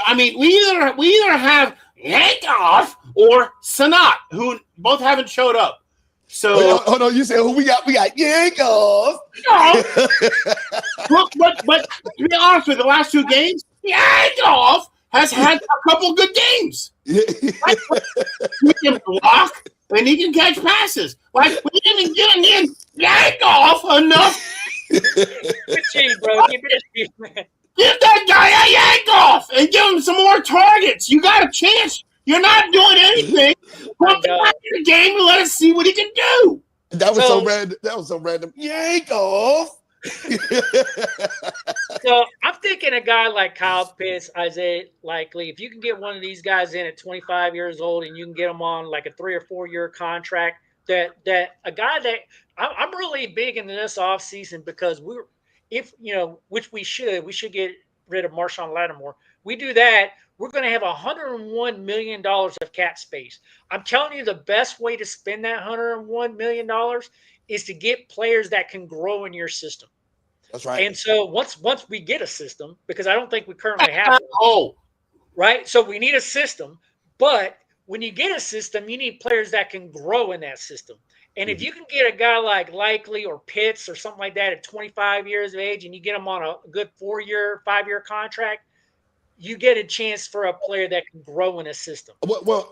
I mean, we either have Yankoff or Sanat, who both haven't showed up. So hold on, you said who we got? We got Yankoff. But to be honest with you, the last 2 games, Yankoff has had a couple good games. He can block and he can catch passes. Like we didn't get in Yankoff enough. Bro. Give that guy a Yankoff and give him some more targets. You got a chance. You're not doing anything. Put the guy in the game and let us see what he can do. That was so random. That was so random. Yankoff. So I'm thinking a guy like Kyle Pitts, Isaiah Likely, if you can get one of these guys in at 25 years old and you can get them on like a 3 or 4 year contract, that a guy that I'm really big into this offseason because which we should get rid of Marshawn Lattimore. We do that, we're going to have $101 million of cap space. I'm telling you, the best way to spend that $101 million is to get players that can grow in your system. That's right. And so once we get a system, because I don't think we currently have one, right? So we need a system, but when you get a system, you need players that can grow in that system. And if you can get a guy like Likely or Pitts or something like that at 25 years of age and you get him on a good 4-year, 5-year contract, you get a chance for a player that can grow in a system. Well,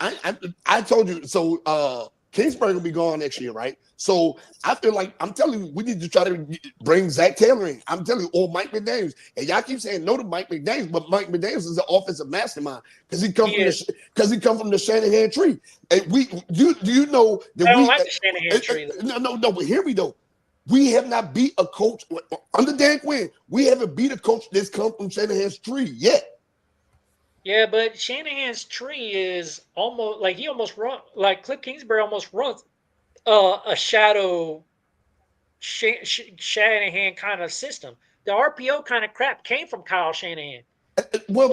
I told you, so Kingsbury will be gone next year, right? So I feel like I'm telling you, we need to try to bring Zach Taylor in. I'm telling you, or Mike McDaniels. And y'all keep saying no to Mike McDaniels, but Mike McDaniels is an offensive mastermind because he come from the Shanahan tree. And do you know that I don't like the Shanahan tree. No, but hear me though. We have not beat a coach under Dan Quinn. We haven't beat a coach that's come from Shanahan's tree yet. Yeah, but Shanahan's tree is almost like Cliff Kingsbury almost runs a shadow Shanahan kind of system. The RPO kind of crap came from Kyle Shanahan. Well,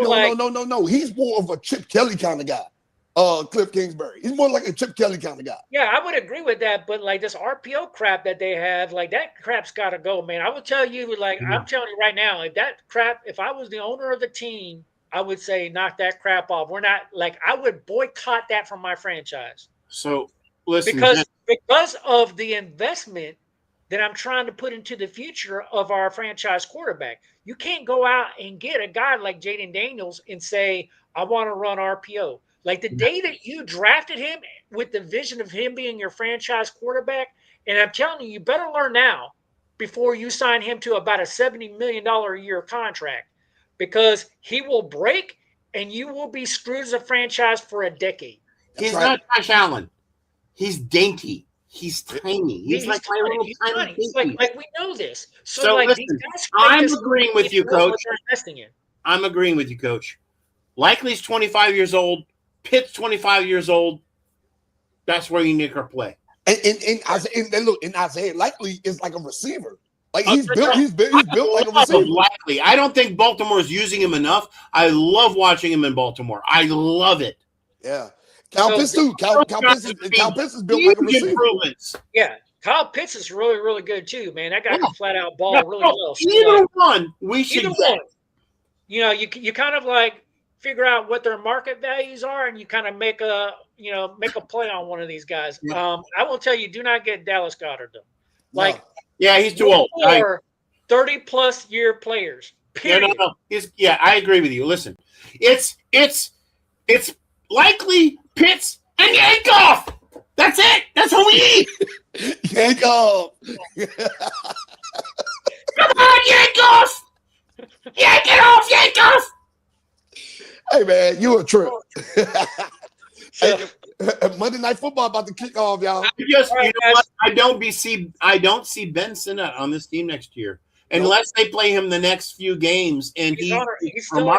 no. He's more of a Chip Kelly kind of guy. Cliff Kingsbury. He's more like a Chip Kelly kind of guy. Yeah, I would agree with that. But like this RPO crap that they have, like that crap's got to go, man. I would tell you, I'm telling you right now, if I was the owner of the team, I would say knock that crap off. We're not I would boycott that from my franchise. So listen, because of the investment that I'm trying to put into the future of our franchise quarterback. You can't go out and get a guy like Jaden Daniels and say, I want to run RPO. Like the day that you drafted him with the vision of him being your franchise quarterback, and I'm telling you, you better learn now before you sign him to about a $70 million a year contract. Because he will break and you will be screwed as a franchise for a decade. He's not Josh Allen. He's dainty. He's tiny. He's like my little tiny. Like we know this. So listen, I'm agreeing with you, Coach. I'm agreeing with you, Coach. Likely's 25 years old. Pitt's 25 years old. That's where you need her play. And Isaiah Likely is like a receiver. Like he's built like a receiver. Likely. I don't think Baltimore is using him enough. I love watching him in Baltimore. I love it. Yeah. Kyle Pitts too. Kyle Pitts is built like a receiver. Improvements. Yeah, Kyle Pitts is really, really good too, man. That guy can flat out ball really well. So Either one, we should either one. You know, you kind of like figure out what their market values are, and you kind of make a play on one of these guys. Yeah. I will tell you, do not get Dallas Goedert though. Like, No. Yeah, he's too old. 30+ year players. Period. No. I agree with you. Listen, it's likely Pitts and Yankoff. That's it. That's who we need. Yankoff. Come on, Yankoff. Yank it off, Yankoff. Hey man, you a trip. Hey, Monday Night Football about to kick off, y'all. You know what? I don't see Ben Sinnott on this team next year unless they play him the next few games. And he's still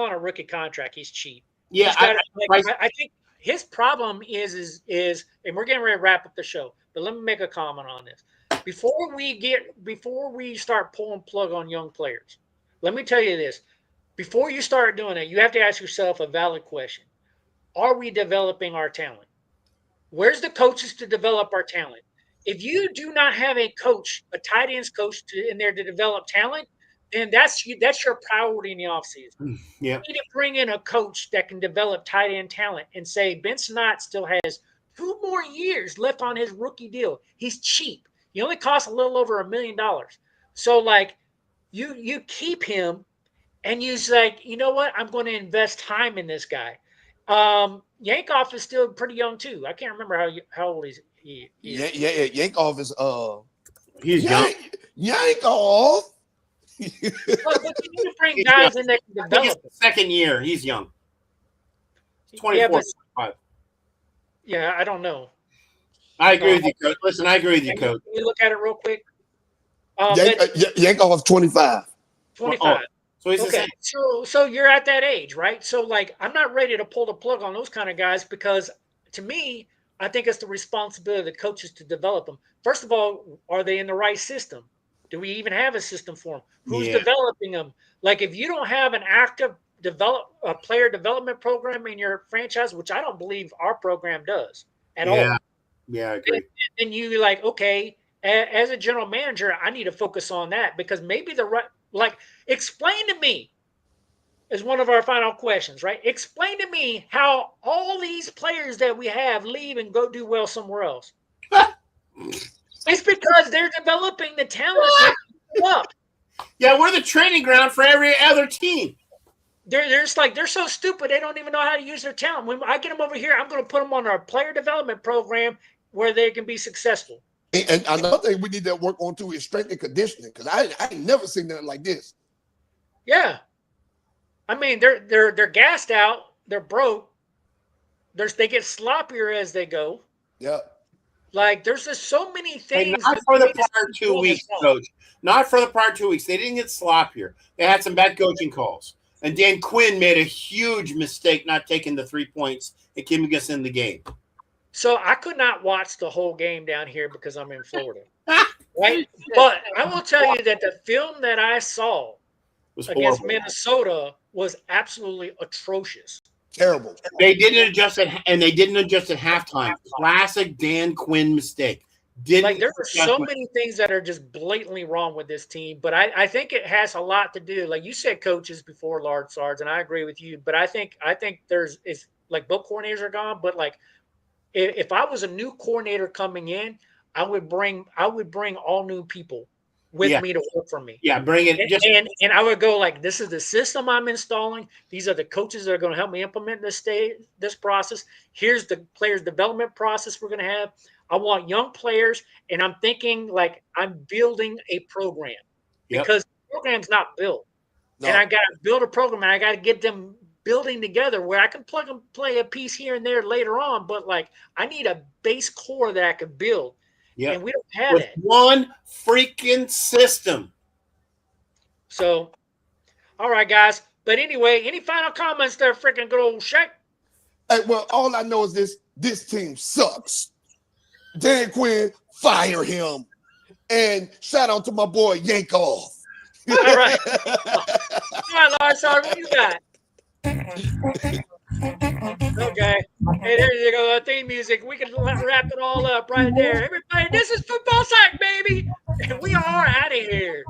on a rookie contract. He's cheap. Yeah, I think his problem is, and we're getting ready to wrap up the show, but let me make a comment on this. Before we start pulling plug on young players, let me tell you this. Before you start doing it, you have to ask yourself a valid question. Are we developing our talent? Where's the coaches to develop our talent? If you do not have a coach, a tight ends coach in there to develop talent, then that's your priority in the offseason. Yeah. You need to bring in a coach that can develop tight end talent and say Ben Sinnott still has 2 more years left on his rookie deal. He's cheap. He only costs a little over $1 million. So like you keep him and you say, you know what? I'm going to invest time in this guy. Yankoff is still pretty young too. I can't remember how old he is. Yeah. Yankoff is he's young. Yankoff. But you need to bring guys in that can develop. Second year, he's young. He's 24, 25. Yeah, I don't know. I agree with you, Coach. Listen, I agree with you, Coach. Can you look at it real quick? Yankoff is 25. 25. So he's okay. So you're at that age, right? So like I'm not ready to pull the plug on those kind of guys because to me, I think it's the responsibility of the coaches to develop them. First of all, are they in the right system? Do we even have a system for them? Who's developing them? Like if you don't have an active player development program in your franchise, which I don't believe our program does at all. Yeah, I agree. And you like, okay, as a general manager, I need to focus on that because maybe explain to me is one of our final questions, right? Explain to me how all these players that we have leave and go do well somewhere else. It's because they're developing the talent up. Yeah, we're the training ground for every other team. They're so stupid they don't even know how to use their talent. When I get them over here, I'm going to put them on our player development program where they can be successful. And another thing we need to work on too is strength and conditioning because I ain't never seen nothing like this. Yeah, I mean they're gassed out, they're broke. They get sloppier as they go. Yeah. Like there's just so many things. And not for the prior 2 weeks, Coach. Not for the prior 2 weeks. They didn't get sloppier. They had some bad coaching calls. And Dan Quinn made a huge mistake not taking the 3 points and keeping us in the game. So I could not watch the whole game down here because I'm in Florida. Right? But I will tell you that the film that I saw against Minnesota was absolutely atrocious. Terrible. They didn't adjust at halftime. Classic Dan Quinn mistake. There are so many things that are just blatantly wrong with this team, but I think it has a lot to do. Like you said, coaches before, Lard Sarge, and I agree with you. But I think it's like both coordinators are gone. But like if I was a new coordinator coming in, I would bring all new people with me to work for me. Yeah, bring it. And I would go like, this is the system I'm installing. These are the coaches that are going to help me implement this process. Here's the players development process we're going to have. I want young players, and I'm thinking like I'm building a program because the program's not built. No. And I got to build a program, and I got to get them building together where I can plug and play a piece here and there later on. But like I need a base core that I can build. Yeah, and we don't have it. One freaking system. So, all right, guys. But anyway, any final comments there, freaking good old Shaq? Hey, well, all I know is this team sucks. Dan Quinn, fire him. And shout out to my boy Yankoff. All right. All right, Lars, sorry, what you got? Okay. Hey, there you go. Theme music. We can wrap it all up right there. Everybody, this is Football Sack, baby. And we are out of here.